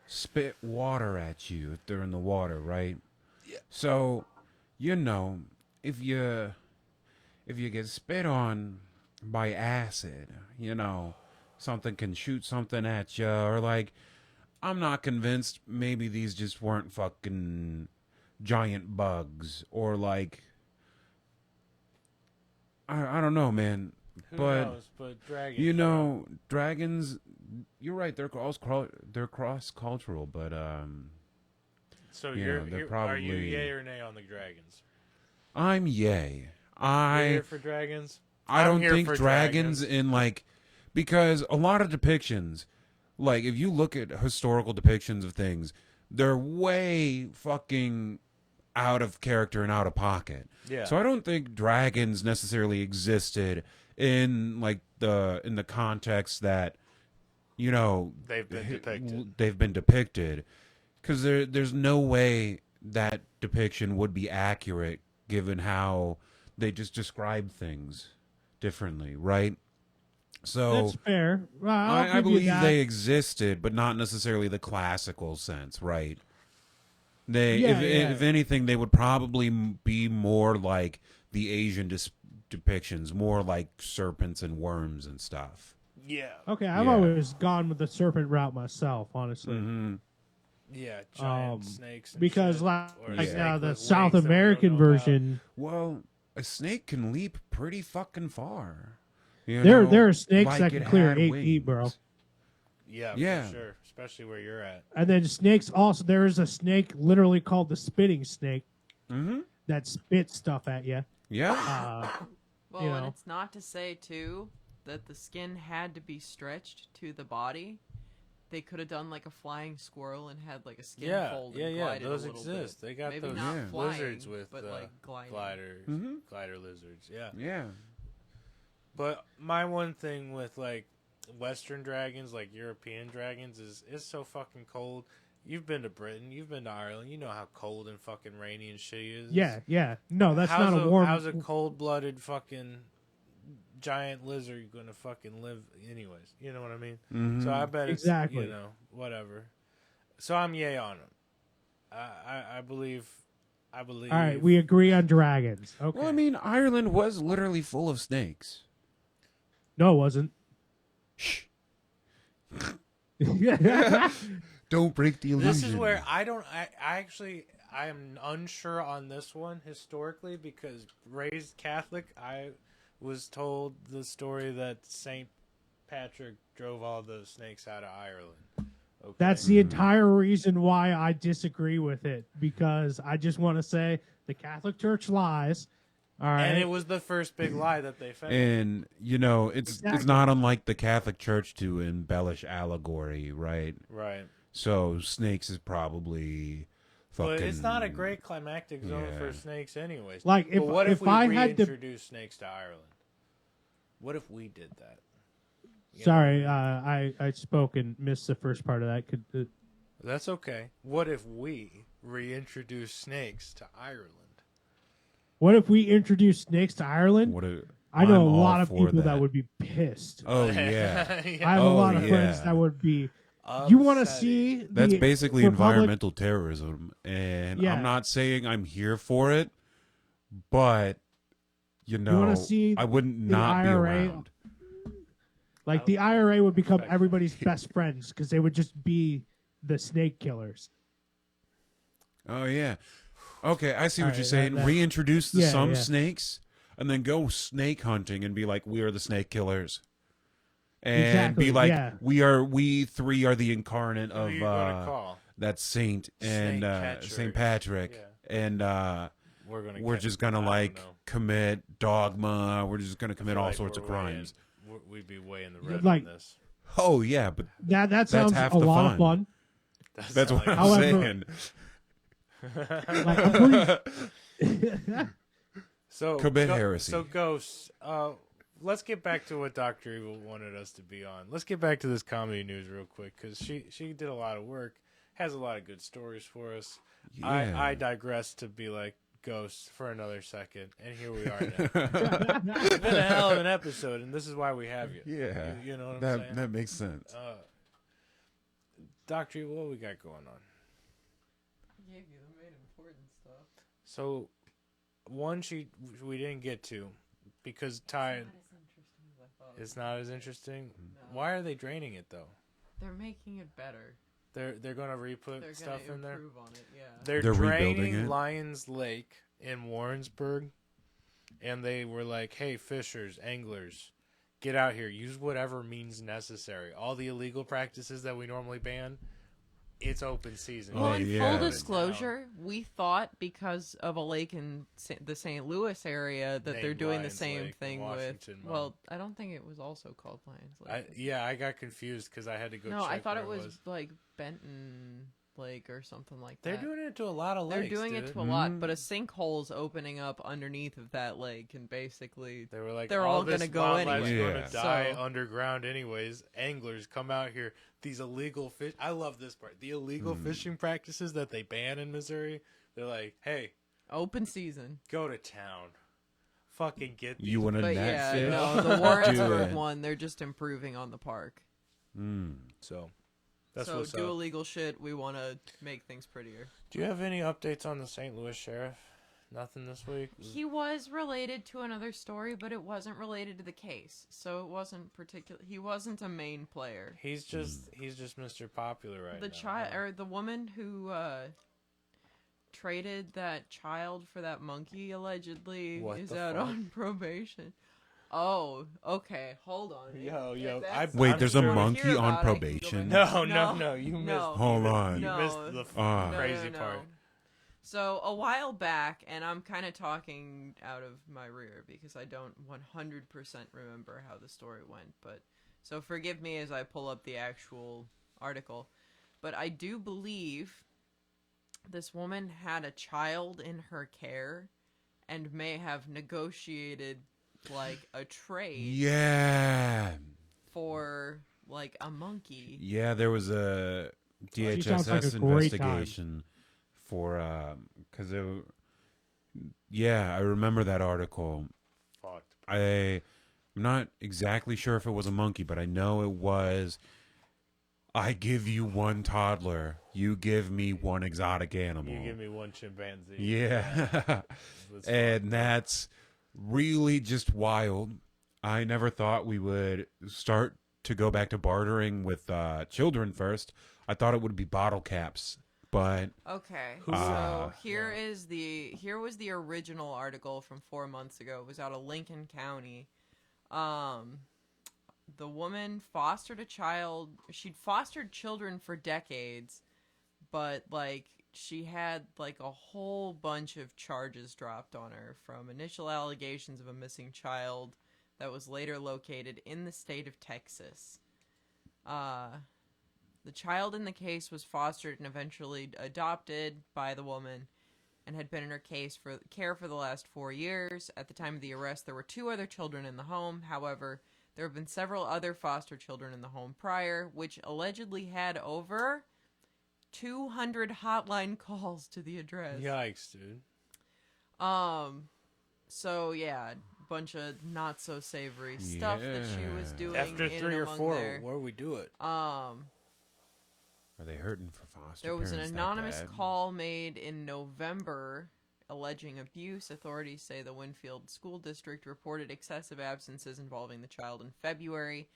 spit water at you if they're in the water, right? Yeah. So, if you get spit on by acid, something can shoot something at you, or like, I'm not convinced. Maybe these just weren't fucking giant bugs, or like, I don't know, man. Who but knows? But dragons. Dragons. You're right. They're cross cultural, but So they're are you probably- yay or nay on the dragons? I'm yay. You're here for dragons? I I'm don't here think for dragons in like, because a lot of depictions, like if you look at historical depictions of things, they're way fucking out of character and out of pocket. Yeah. So I don't think dragons necessarily existed in like in the context that They've been depicted. They've been depicted, because there's no way that depiction would be accurate given how they just describe things differently, right? So That's fair. Well, I'll I give you believe that. they existed, but not necessarily the classical sense, right? If anything, they would probably be more like the Asian depictions, more like serpents and worms and stuff. Yeah. Okay, I've Yeah. always gone with the serpent route myself, honestly. Mm-hmm. Yeah, giant snakes. And Because shit. like Or a Yeah. snake the with South wings that we don't American know about. version, Well, a snake can leap pretty fucking far. there are snakes like that it can clear had 8 feet, bro. wings. Yeah, Yeah. for sure. Especially where you're at. And then snakes also. There is a snake literally called the spitting snake Mm-hmm. that spits stuff at you. Yeah. Well, You and know. it's not to say too that the skin had to be stretched to the body. They could have done like a flying squirrel and had like a skin Yeah, fold yeah, and yeah. glided Those a little exist. bit. They got Maybe those not Yeah. flying, lizards with but like gliding. gliders, Mhm. glider lizards. Yeah. Yeah. But my one thing with like Western dragons, like European dragons, is it's so fucking cold. You've been to Britain, you've been to Ireland. You know how cold and fucking rainy and shitty is. Yeah. No, that's how's not a warm. How's a cold-blooded fucking giant lizard gonna fucking live anyways? You know what I mean? Mhm. So I bet it's Exactly. whatever. So I'm yay on him. I believe. All right, we agree on dragons. Okay. Well, I mean, Ireland was literally full of snakes. No, it wasn't. Shh. Don't break the illusion. This is where I am unsure on this one historically because raised Catholic, I was told the story that Saint Patrick drove all the snakes out of Ireland. Okay. That's the entire reason why I disagree with it, because I just want to say the Catholic Church lies. All right. And it was the first big lie that they found. And it's Exactly. not unlike the Catholic Church to embellish allegory, right? Right. So snakes is probably fucking. But it's not a great climactic zone Yeah. for snakes anyways. Like, But what if we I had to, reintroduced snakes to Ireland? What if we did that? You sorry, I spoke and missed the first part of that. Could That's okay. What if we reintroduce snakes to Ireland? what if we introduced snakes to Ireland? I know I'm a all lot of for people that would be pissed. Oh yeah, I have a lot of yeah. friends that would be. You want to see? that's the basically Republic- environmental terrorism, and Yeah. I'm not saying I'm here for it, but wanna see I wouldn't the not be IRA? around. Like the IRA would become everybody's best friends because they would just be the snake killers. Oh yeah. Okay, I see what Alright, you're saying. that- Reintroduce yeah, some yeah. snakes, and then go snake hunting and be like, we are the snake killers, and be Exactly, like, yeah. we three are the incarnate Who of you gonna call? that saint and Saint Patrick, Yeah. and we're catch just them. gonna I like don't know. commit dogma. We're just gonna I commit feel all like sorts of we're way crimes. we'd be way in the red Like- on this. Oh yeah, but That sounds half a the lot fun. of fun. that's what I'm However- saying. Like, I'm pretty, So Commit heresy. So Ghosts, let's get back to what Dr. Evil wanted us to be on. Let's get back to this comedy news real quick because she did a lot of work, has a lot of good stories for us. Yeah. I digress to be like Ghosts for another second, and here we are now. It's been a hell of an episode, and this is why we have you. Yeah, You know what I'm saying? that makes sense. Dr. Evil, what we got going on? I gave you the main important stuff. So, one we didn't get to because Ty Not as interesting as I thought. is not as interesting. No. Why are they draining it though? They're making it better. They're gonna re-put They're stuff gonna in there. improve on it. Yeah. They're rebuilding draining it. Lions Lake in Warrensburg, and they were like, "Hey, fishers, anglers, get out here. Use whatever means necessary. All the illegal practices that we normally ban, it's open season." Well, Oh, in yeah. full disclosure, we thought because of a lake in the St. Louis area that they're Named doing the Lions same Lake in thing with. Washington, Mom. Well, I don't think it was also called Lions Lake. I got confused because I had to go. No, check I thought where it was like Benton Lake or something like They're that. doing it to a lot of lakes. They're doing it dude. to a lot, but a sinkhole's opening up underneath of that lake, and basically They were like, they're all this gonna go wildlife's anyway. gonna Yeah. die So- underground anyways. Anglers come out here. These illegal fish. I love this part. The illegal fishing practices that they ban in Missouri. They're like, hey, open season. go to town. Fucking get these. You want a But net yeah, fish? no, the Do Warrensburg it. one, they're just improving on the park. So that's so what's do up. illegal shit. We want to make things prettier. Do you have any updates on the St. Louis sheriff? Nothing this week. He was related to another story, but it wasn't related to the case, so it wasn't particular. He wasn't a main player. He's just Mr. Popular right The now. child or the woman who traded that child for that monkey allegedly What is the out fuck? on probation. Oh, okay. Hold on. Yo, If that's- Wait, I'm there's sure- a Hear monkey on about it, I can go probation? back. No, you missed. No. Hold on. You No. missed the Ah. crazy part. So a while back, and I'm kind of talking out of my rear because I don't 100% remember how the story went, but so forgive me as I pull up the actual article. But I do believe this woman had a child in her care and may have negotiated like a trade Yeah. for like a monkey. Yeah, there was a She sounds like a DHSS great investigation for because I remember that article. Fucked. I'm not exactly sure if it was a monkey, but I know it was. I give you one toddler, you give me one exotic animal. You give me one chimpanzee. Yeah. And that's really just wild. I never thought we would start to go back to bartering with children first, I thought it would be bottle caps, but Okay, Ah. so here was the original article from 4 months ago. It was out of Lincoln County. The woman fostered a child. She'd fostered children for decades, but like she had like a whole bunch of charges dropped on her, from initial allegations of a missing child that was later located in the state of Texas. The child in the case was fostered and eventually adopted by the woman and had been in her care for the last 4 years. At the time of the arrest, there were 2 other children in the home. However, there have been several other foster children in the home prior, which allegedly had over 200 hotline calls to the address. Yikes, dude. So yeah, bunch of not so savory stuff that she was Yeah. doing. After in 3 and or among 4, there. where we do it? are they hurting for foster There was an parents that anonymous bad? call made in November alleging abuse. Authorities say the Winfield School District reported excessive absences involving the child in February.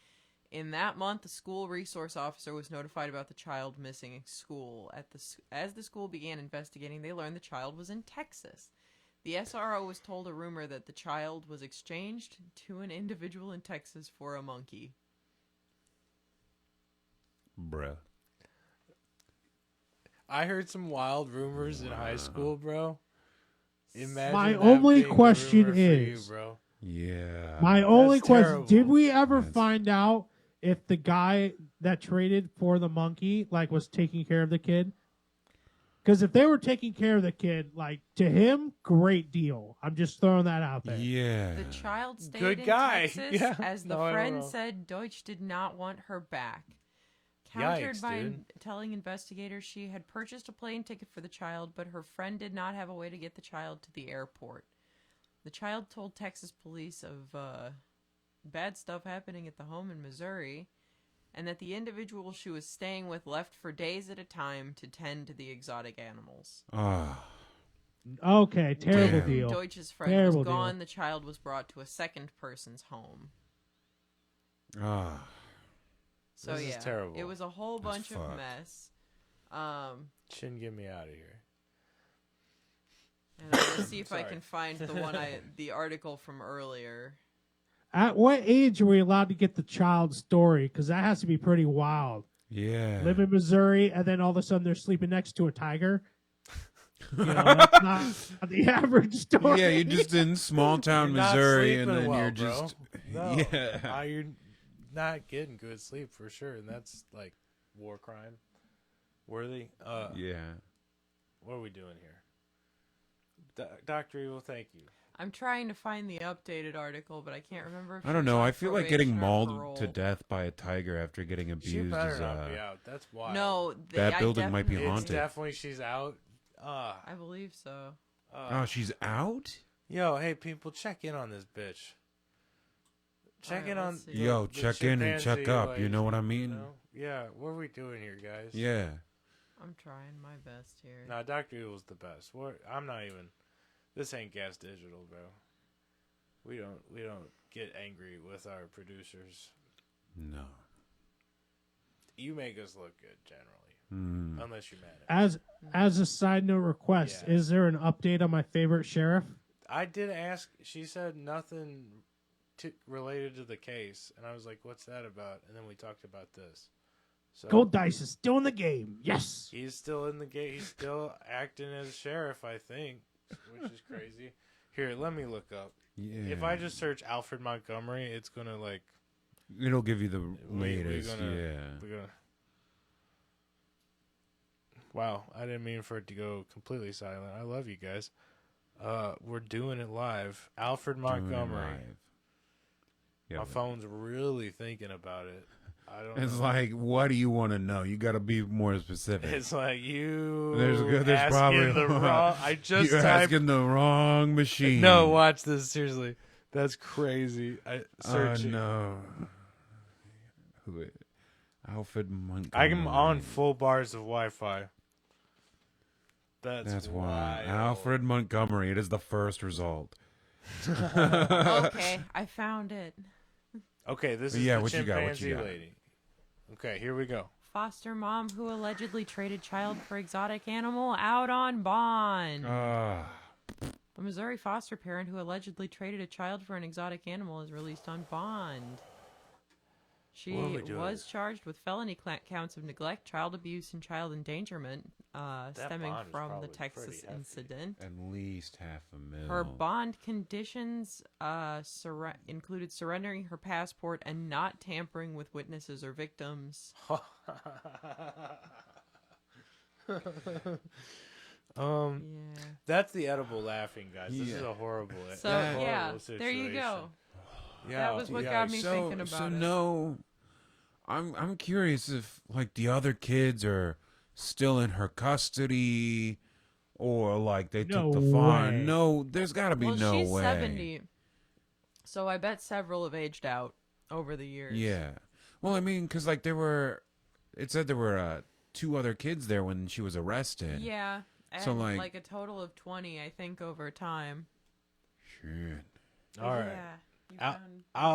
In that month, the school resource officer was notified about the child missing at school. As the school began investigating, they learned the child was in Texas. The SRO was told a rumor that the child was exchanged to an individual in Texas for a monkey. Bruh. I heard some wild rumors in high school, bro. Imagine My that only being a question rumor for you, is- bro. Yeah. My only question: terrible. did we ever That's- find out if the guy that traded for the monkey like was taking care of the kid? Because if they were taking care of the kid, like to him, great deal. I'm just throwing that out there. Yeah. The child stayed Good in guy. Texas, Yeah. as the No, I don't friend know. said Deutsch did not want her back. Countered Yikes, by dude. telling investigators she had purchased a plane ticket for the child, but her friend did not have a way to get the child to the airport. The child told Texas police of bad stuff happening at the home in Missouri, and that the individual she was staying with left for days at a time to tend to the exotic animals. Ah. Okay, terrible Damn. deal. Deutsch's friend Terrible was deal. gone. The child was brought to a second person's home. Ah. So This is yeah, terrible. it was a whole That's bunch of fucked. mess. Shouldn't get me out of here. And I'm gonna see if I Sorry. can find the article from earlier. At what age are we allowed to get the child's story? Because that has to be pretty wild. Yeah. Live in Missouri, and then all of a sudden they're sleeping next to a tiger. You know, that's not the average story. Yeah, you're just in small town You're not Missouri, and sleeping then well, you're bro. just No. yeah. You're not getting good sleep for sure, and that's like war crime worthy. Yeah. What are we doing here? Dr. Evil, thank you. I'm trying to find the updated article, but I can't remember. If I don't she's know. on I feel like getting probation or mauled parole. to death by a tiger after getting She abused better is not be out. That's wild. No, That I building might be definitely- It's haunted. definitely she's out. I believe so. Oh, she's out? Yo, hey people, check in on this bitch. Check Alright, in on. let's see. Yo, check in and check chimpanzee, up, like, you know what I mean? know? Yeah, what are we doing here, guys? Yeah. I'm trying my best here. Nah, Dr. Evil's the best. I'm not even. This ain't Gas Digital, bro. We don't get angry with our producers. No. You make us look good generally, Mm. unless you're mad at me. As a side note request, Yeah. is there an update on my favorite sheriff? I did ask. She said nothing related to the case, and I was like, "What's that about?" And then we talked about this. So Gold Dice is still in the game. Yes. he's still in the game. He's still acting as sheriff, I think, which is crazy. Here, let me look up. Yeah. If I just search Alfred Montgomery, it's gonna like It'll give you the we latest, gonna- yeah. we're gonna. Wow, I didn't mean for it to go completely silent. I love you guys. We're doing it live. Alfred Doing it Montgomery. live. Yeah, My but phone's really thinking about it. I don't. it's know. like, what do you want to know? You got to be more specific. It's like you. There's asking probably the wrong. I just You're typed. asking the wrong machine. No, watch this seriously. That's crazy. I search. no. Who? Alfred Montgomery. I'm on full bars of Wi-Fi. That's why. wild. Alfred Montgomery. It is the first result. Okay, I found it. Okay, this But is yeah, the what you got, what you chimpanzee got? lady. Okay, here we go. Foster mom who allegedly traded child for exotic animal out on bond. Ah, A Missouri foster parent who allegedly traded a child for an exotic animal is released on bond. She What are we doing? was charged with felony counts of neglect, child abuse, and child endangerment stemming bond is from the probably Texas pretty hefty. incident. at least $500,000. Her bond conditions included surrendering her passport and not tampering with witnesses or victims. Yeah. That's the edible laughing, guys. This is Yeah. a horrible, So horrible yeah, situation. there you go. Yeah, That was what got me thinking about so it. no, I'm curious if like the other kids are still in her custody, or like they No took the fine. way. No, there's got to be Well, no she's way. 70, so I bet several have aged out over the years. Yeah. Well, I mean, because like it said there were 2 other kids there when she was arrested. Yeah, and So, like- like a total of 20, I think, over time. Shit. All right. Yeah. You Al-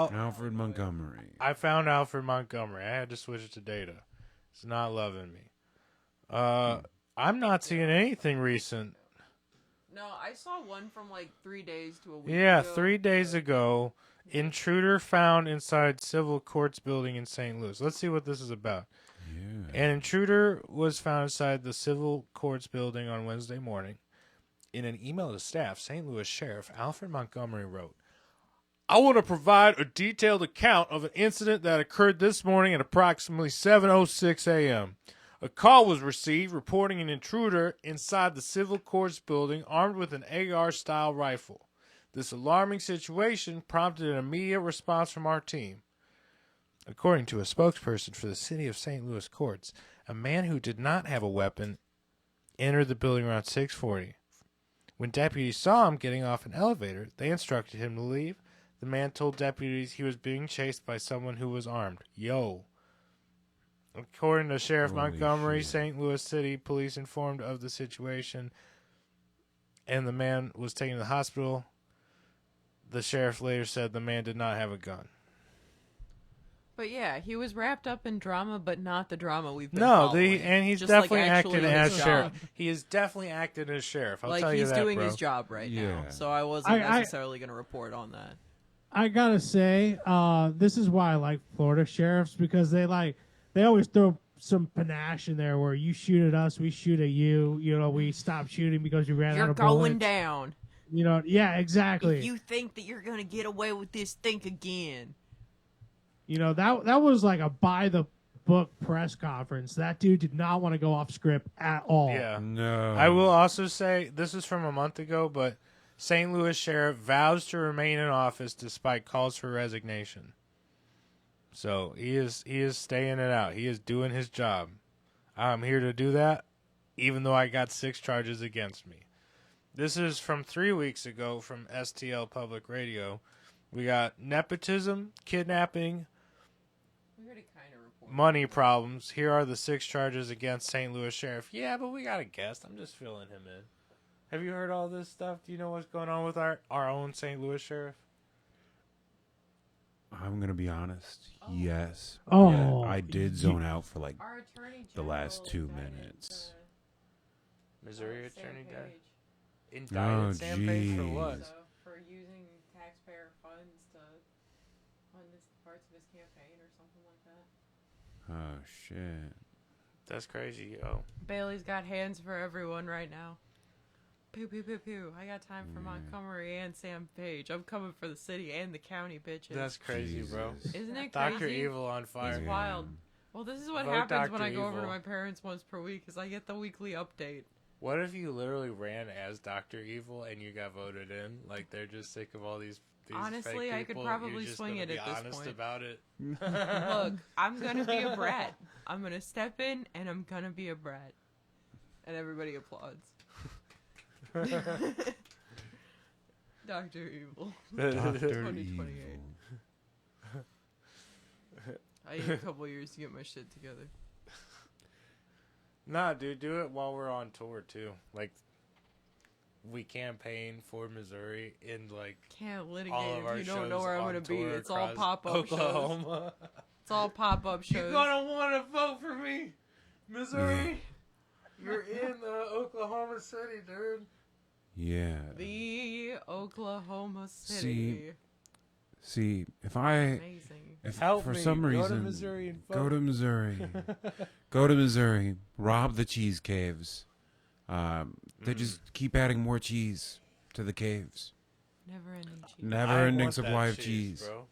found- Alfred Montgomery. I found Alfred Montgomery. I had to switch it to data. It's not loving me. I'm not seeing anything recent. No, I saw one from like 3 days to a week Yeah, ago. 3 days ago, intruder found inside civil courts building in St. Louis. Let's see what this is about. Yeah. An intruder was found inside the civil courts building on Wednesday morning. In an email to staff, St. Louis Sheriff Alfred Montgomery wrote, I want to provide a detailed account of an incident that occurred this morning at approximately 7:06 a.m. A call was received reporting an intruder inside the civil courts building armed with an AR-style rifle. This alarming situation prompted an immediate response from our team. According to a spokesperson for the City of St. Louis courts, a man who did not have a weapon entered the building around 6:40. When deputies saw him getting off an elevator, they instructed him to leave. The man told deputies he was being chased by someone who was armed. Yo. According to Sheriff Holy Montgomery, shit. St. Louis City police informed of the situation, and the man was taken to the hospital. The sheriff later said the man did not have a gun. But yeah, he was wrapped up in drama, but not the drama we've been No, following. and he's Just, like, definitely actually acting doing as his job. sheriff. He is definitely acting as sheriff. I'll Like tell you he's that, doing bro. his job right now. Yeah. So I wasn't I- necessarily going to report on that. I gotta say, this is why I like Florida sheriffs, because they always throw some panache in there where you shoot at us, we shoot at you. You know, we stop shooting because you ran out You're of going bullets. down. You know, yeah, exactly. If you think that you're going to get away with this, think again. You know, that was like a by the book press conference. That dude did not want to go off script at all. Yeah. No. I will also say, this is from a month ago, but St. Louis Sheriff vows to remain in office despite calls for resignation. So he is staying it out. He is doing his job. I'm here to do that, even though I got 6 charges against me. This is from 3 weeks ago from STL Public Radio. We got nepotism, kidnapping, We already kind of reported. money problems. Here are the 6 charges against St. Louis Sheriff. Yeah, but we got a guest. I'm just filling him in. Have you heard all this stuff? Do you know what's going on with our own St. Louis Sheriff? I'm gonna be honest. Yes. Oh, Yeah, I did zone out for like Our attorney the last general 2 indicted, minutes. Missouri Sam Attorney Page. General indicted Sam Page for jeez. what? So, for using taxpayer funds to fund parts of his campaign or something like that. Oh shit. That's crazy, yo. Bailey's got hands for everyone right now. Pew, pew, pew, pew. I got time for Montgomery and Sam Page. I'm coming for the city and the county, bitches. That's crazy, bro. Jesus. Isn't it Dr. crazy? Evil on fire. He's wild. Well, this is what Vote happens when Dr. I go over to Evil. my parents once per week, because I get the weekly update. What if you literally ran as Dr. Evil and you got voted in? Like, they're just sick of all these Honestly, fake I could people. probably You're just swing gonna it be at this honest point. about it. Look, I'm gonna be a brat. I'm gonna step in and I'm gonna be a brat. And everybody applauds. Dr. Evil. Dr. 2028. Evil. I need a couple years to get my shit together. Nah, dude, do it while we're on tour, too. Like, we campaign for Missouri in like Can't all litigate of our if you shows don't know where I'm on gonna be. tour It's all across pop-up shows. Oklahoma. It's all pop-up shows. You're gonna want to vote for me, Missouri. You're in Oklahoma City, dude. Yeah. The Oklahoma City. See, if I, Amazing. if Help for me. some Go to reason, Missouri and go vote. to Missouri, go to Missouri, rob the cheese caves. They just keep adding more cheese to the caves. Never-ending cheese. Never-ending want that supply of cheese. bro.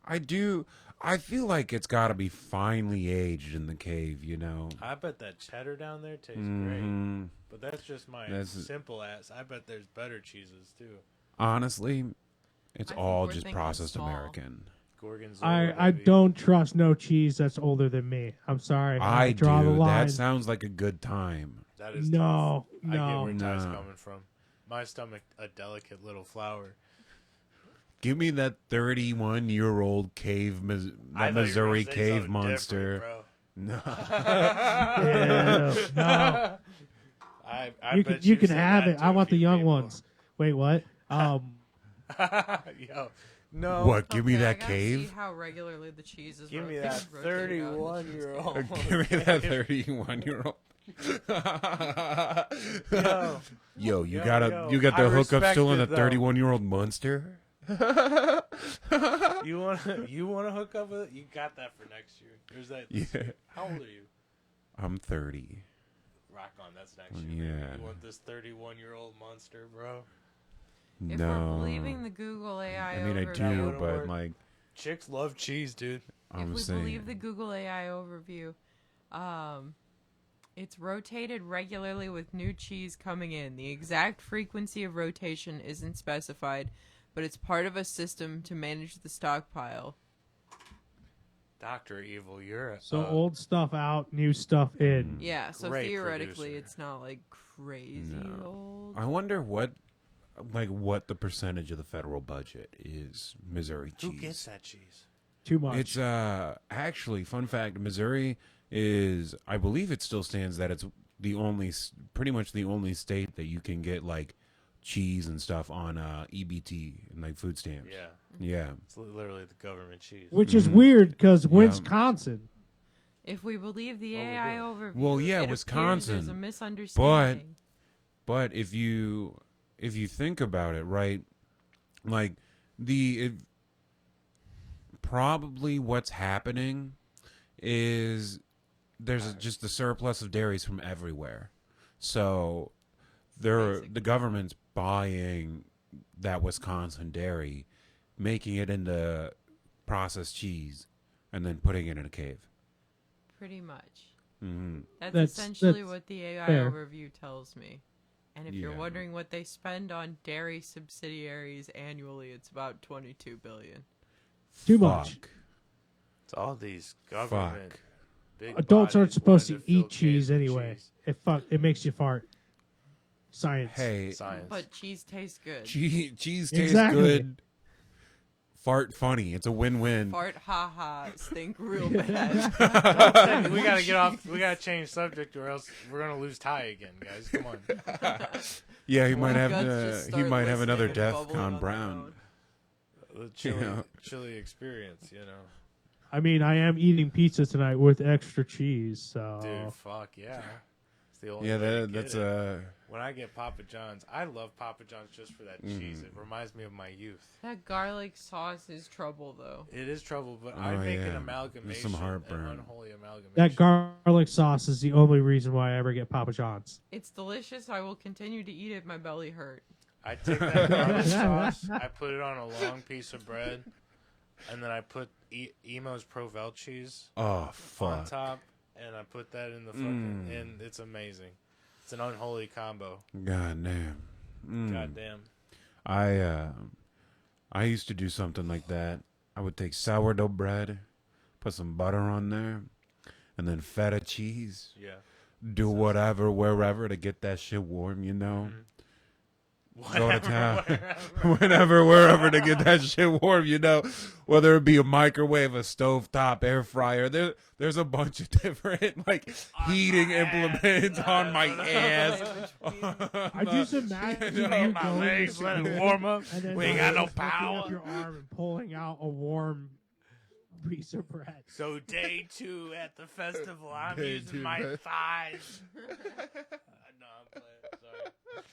I do. I feel like it's got to be finely aged in the cave, you know. I bet that cheddar down there tastes great. Mhm. But that's just my That's- simple ass. I bet there's better cheeses too. Honestly, it's I think all we're just thinking processed small. American. Gorgonzola. I baby. don't trust no cheese that's older than me. I'm sorry. I draw the do. line. That sounds like a good time. That is No, tough. I get no. where Ty's No. coming from. My stomach, a delicate little flower. Give me that 31-year-old cave, I thought you were gonna Missouri say cave something monster. different, No. Yeah, no. I You bet can, you can said have that it. to I a want the few young people. ones. Wait, what? Yo, no. What? Give me Okay, I that gotta cave? See how regularly the cheese is Give me rotated- that rotated out in the cheese 31-year-old. Give me that 31-year-old. Yo, you got yo. the I hookup respect still in it, the though. 31-year-old monster? You wanna hook up with it? You got that for next year. There's that. Yeah. How old are you? I'm 30. Rock on. That's next year. Yeah. baby. You want this 31-year-old monster, bro? If No. we're believing the Google AI I mean, I overview, That do, wouldn't but work. like, Chicks love cheese, dude. I'm if we saying. believe the Google AI overview, it's rotated regularly with new cheese coming in. The exact frequency of rotation isn't specified, but it's part of a system to manage the stockpile. Dr. Evil, you're a So old stuff out, new stuff in. Yeah, so Great theoretically, producer. it's not like crazy No. old. I wonder what the percentage of the federal budget is Missouri cheese. Who gets that cheese? Too much. It's actually, fun fact, Missouri is, I believe it still stands that it's pretty much the only state that you can get like cheese and stuff on EBT and like food stamps. Yeah, Yeah. it's literally the government cheese. Which is weird because Yeah. Wisconsin. If we believe the What we're AI doing. overview, Well, yeah, it appears Wisconsin, there's a misunderstanding. But if you think about it, right, like probably what's happening is there's just a surplus of dairies from everywhere. So the government's buying that Wisconsin dairy, making it into processed cheese, and then putting it in a cave. Pretty much. Mm-hmm. That's essentially that's what the AI fair. overview tells me. And if you're Yeah. wondering what they spend on dairy subsidiaries annually, it's about $22 billion. Too much. It's all these government. Fuck. Big Adults aren't bodies supposed wanting to fill eat cans cheese with anyway. cheese. It makes you fart. Science. Hey, Science. But cheese tastes good. cheese tastes Exactly. good. Fart funny. It's a win-win. Fart ha-ha, stink real bad. We gotta get off. We gotta change subject, or else we're gonna lose Ty again, guys. Come on. Yeah, he My might have guts just he start might have another listening and DEF bubbling on CON their Brown. The chili, Yeah. chili experience, you know. I mean, I am eating pizza tonight with extra cheese, so Dude, fuck yeah. It's the only Yeah, way to that's get it. When I get Papa John's, I love Papa John's just for that cheese. It reminds me of my youth. That garlic sauce is trouble, though. It is trouble, but Oh, I make yeah. an There's amalgamation, some heartburn. an unholy amalgamation. that garlic sauce is the only reason why I ever get Papa John's. It's delicious. I will continue to eat it. My belly hurt. I take that garlic sauce, I put it on a long piece of bread, and then I put Emo's Provel cheese Oh on fuck. top, and I put that in the fucking, and it's amazing. It's an unholy combo. God damn. God damn. I used to do something like that. I would take sourdough bread, put some butter on there, and then feta cheese. Yeah. Do whatever, wherever to get that shit warm, you know? Go to town. wherever. Whenever, wherever to get that shit warm, you know, whether it be a microwave, a stovetop, air fryer. There's a bunch of different like heating implements on my ass. I just imagine You know, you My going to legs, let it school warm up. and then We ain't got no just lifting power. up your arm and pulling out a warm piece of bread. So day 2 at the festival, I'm Day using 2, my man. thighs. No, I'm playing. Sorry.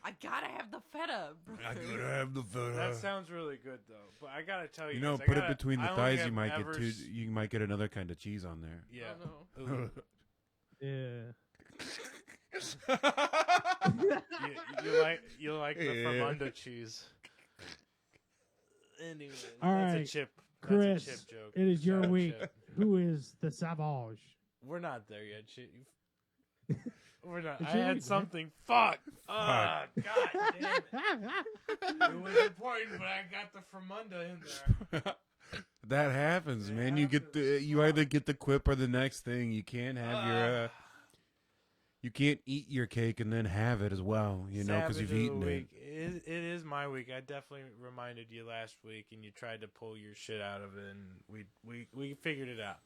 I gotta have the feta. I could have the That photo. sounds really good though. But I gotta tell you, You know, guys, put it between the I only thighs. have You might ever get two. s- You might get another kind of cheese on there. Yeah. Oh, no. Ooh. Yeah. you like the Yeah. Fermunda cheese. Anyway, All that's right, a chip. Chris, That's a chip joke. it is your Shout out week. Chip. Who is the Savage? We're not there yet. Shit. We're not. It's I your had week, something. Fuck. Ah, God damn it. It was important, but I got the Fermunda in there. That happens, It man. You get the. You either get the quip or the next thing. You can't have your. You can't eat your cake and then have it as well. You know, because Savage you've of the eaten it. week. It is my week. I definitely reminded you last week, and you tried to pull your shit out of it, and we figured it out.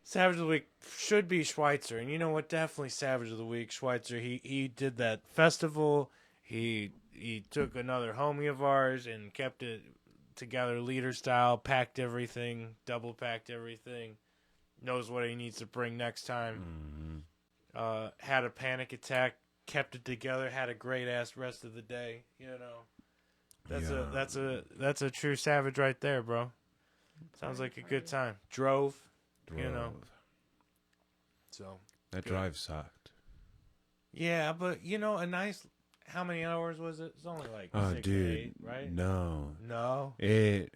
Savage of the week should be Schweitzer, and you know what? Definitely Savage of the week, Schweitzer. He did that festival. He took another homie of ours and kept it together, leader style. Packed everything, double packed everything. Knows what he needs to bring next time. Mhm. Had a panic attack, kept it together, had a great ass rest of the day. You know, that's a true Savage right there, bro. Sounds like a good time. Drove. You know. So That good. drive sucked. yeah, but you know, a nice. How many hours was it? It's only like Oh, 6 dude, to 8, right? No, No. it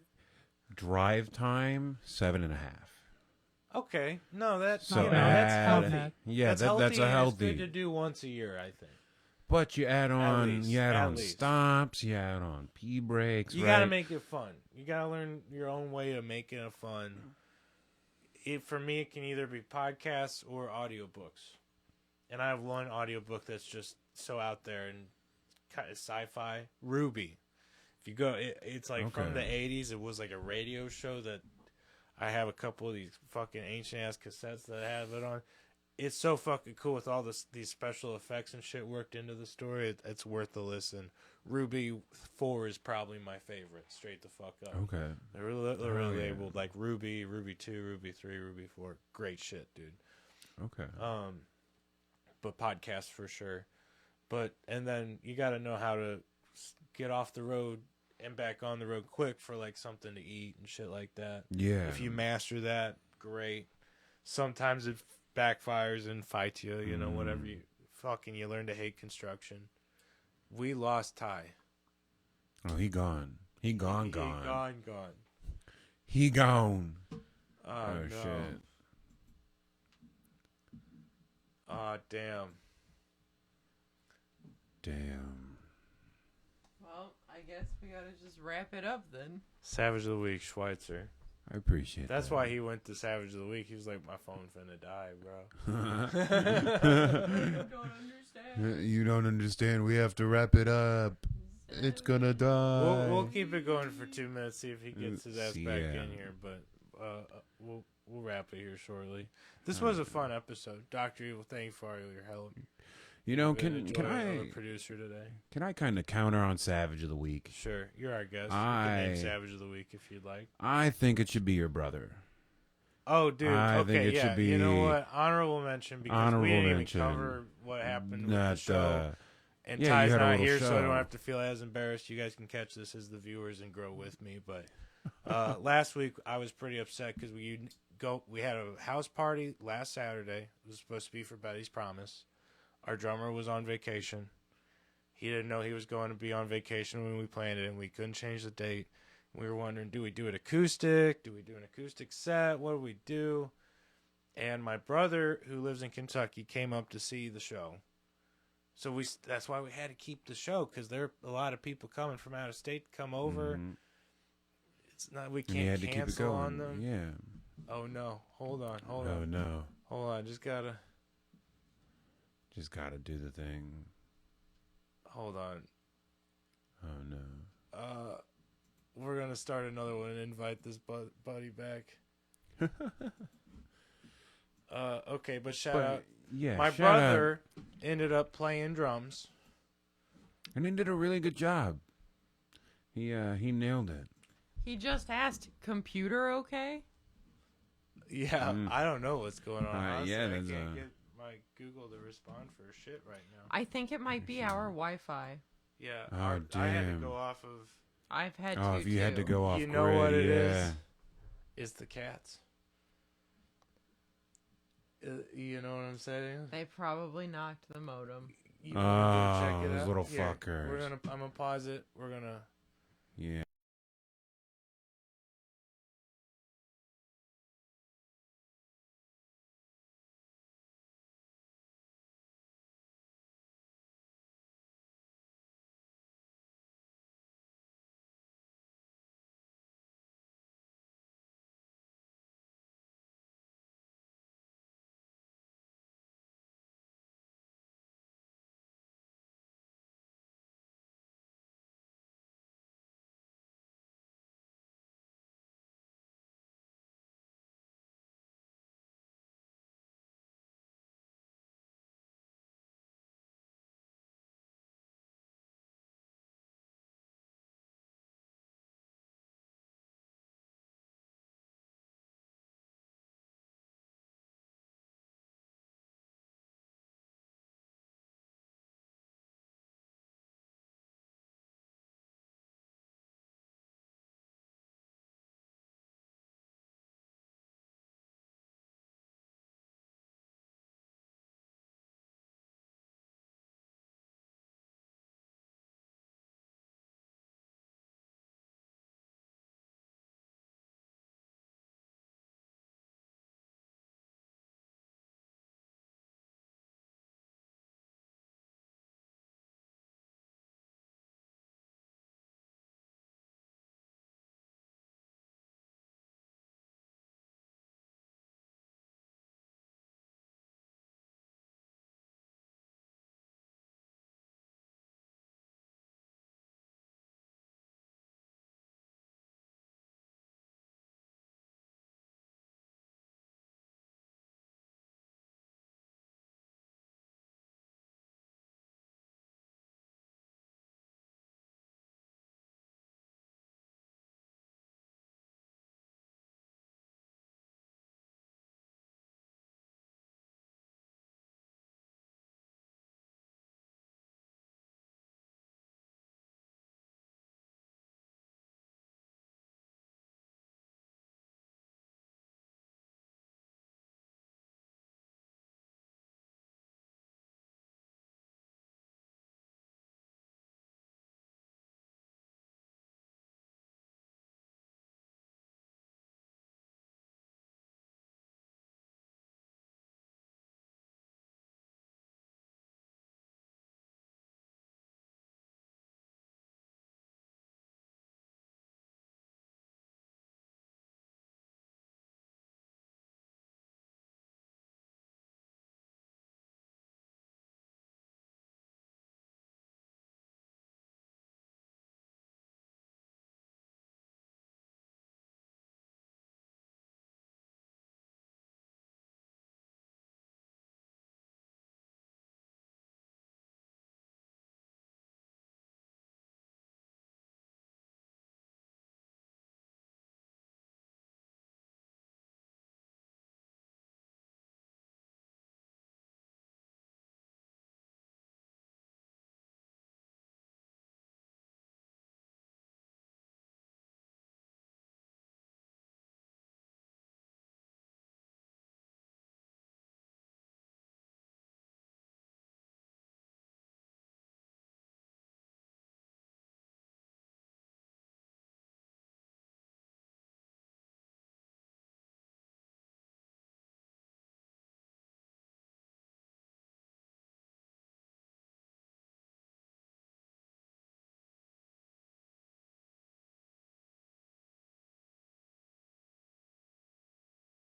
drive time 7.5. Okay. No, that's So you know, that's add- healthy. Yeah, that's that's healthy. a and it's healthy. good to do once a year, I think. But you add on, least, you add at on least. stops, you add on pee breaks. You right? gotta make it fun. You gotta learn your own way of making it fun. For me, it can either be podcasts or audiobooks. And I have one audiobook that's just so out there and kind of sci-fi. Ruby. If you go, it's like from the Okay. 80s. It was like a radio show that I have a couple of these fucking ancient ass cassettes that I have it on. It's so fucking cool with all these special effects and shit worked into the story. It's worth a listen. Ruby 4 is probably my favorite. Straight the fuck up. Okay. They're really yeah. labeled like Ruby, Ruby 2, Ruby 3, Ruby 4. Great shit, dude. Okay. But podcasts for sure. And then you got to know how to get off the road and back on the road quick for like something to eat and shit like that. Yeah. If you master that, great. Sometimes it backfires and fights you, you know, whatever you learn to hate construction. We lost Ty. Oh, he gone. He gone. He gone. He gone. Oh, Oh, no. shit. Oh, damn. Damn. Well, I guess we gotta just wrap it up then. Savage of the week, Schweitzer. I appreciate That's that. why he went to Savage of the Week. He was like, my phone finna die, bro. I don't understand. You don't understand. We have to wrap it up. It's gonna die. We'll keep it going for 2 minutes, see if he gets his ass back Yeah. in here, but we'll wrap it here shortly. This was a fun episode. Dr. Evil, thank you for all your help. You know, Been can enjoying I the producer today? can I kind of counter on Savage of the Week? Sure, you're our guest. You can name I- Savage of the Week if you'd like. I think it should be your brother. Oh, dude. I think Okay, it yeah. should be You know what? Honorable mention because honorable we didn't mention. even cover what happened with the Not show. And yeah, you Ty's had a not little here, so I show. don't have to feel as embarrassed. You guys can catch this as the viewers and grow with me. But last week I was pretty upset because we had a house party last Saturday. It was supposed to be for Betty's Promise. Our drummer was on vacation. He didn't know he was going to be on vacation when we planned it, and we couldn't change the date. We were wondering, do we do it acoustic? Do we do an acoustic set? What do we do? And my brother, who lives in Kentucky, came up to see the show. So that's why we had to keep the show, because there are a lot of people coming from out of state to come over. Mhm. It's not we And you can't had to keep it cancel going. on them. Yeah. Oh no! Hold on. Oh no. Hold on. Just gotta Just gotta do the thing. Hold on. Oh no. We're gonna start another one and invite this buddy back. Okay, but shout out. Yeah, My shout out. brother ended up playing drums. And he did a really good job. He nailed it. He just asked, "Computer okay?" Yeah, I don't know what's going on. Honestly, yeah, I that's can't get my Google to respond for shit right now. I think it might be our Wi-Fi. Yeah, Oh, I had to damn. go off of. I've had Oh, to if you had to too. go off You know grid, what it yeah. is the cats. You know what I'm saying? They probably knocked the modem. You wanna go check it those out? little Here, fuckers. I'm gonna pause it. We're gonna. Yeah.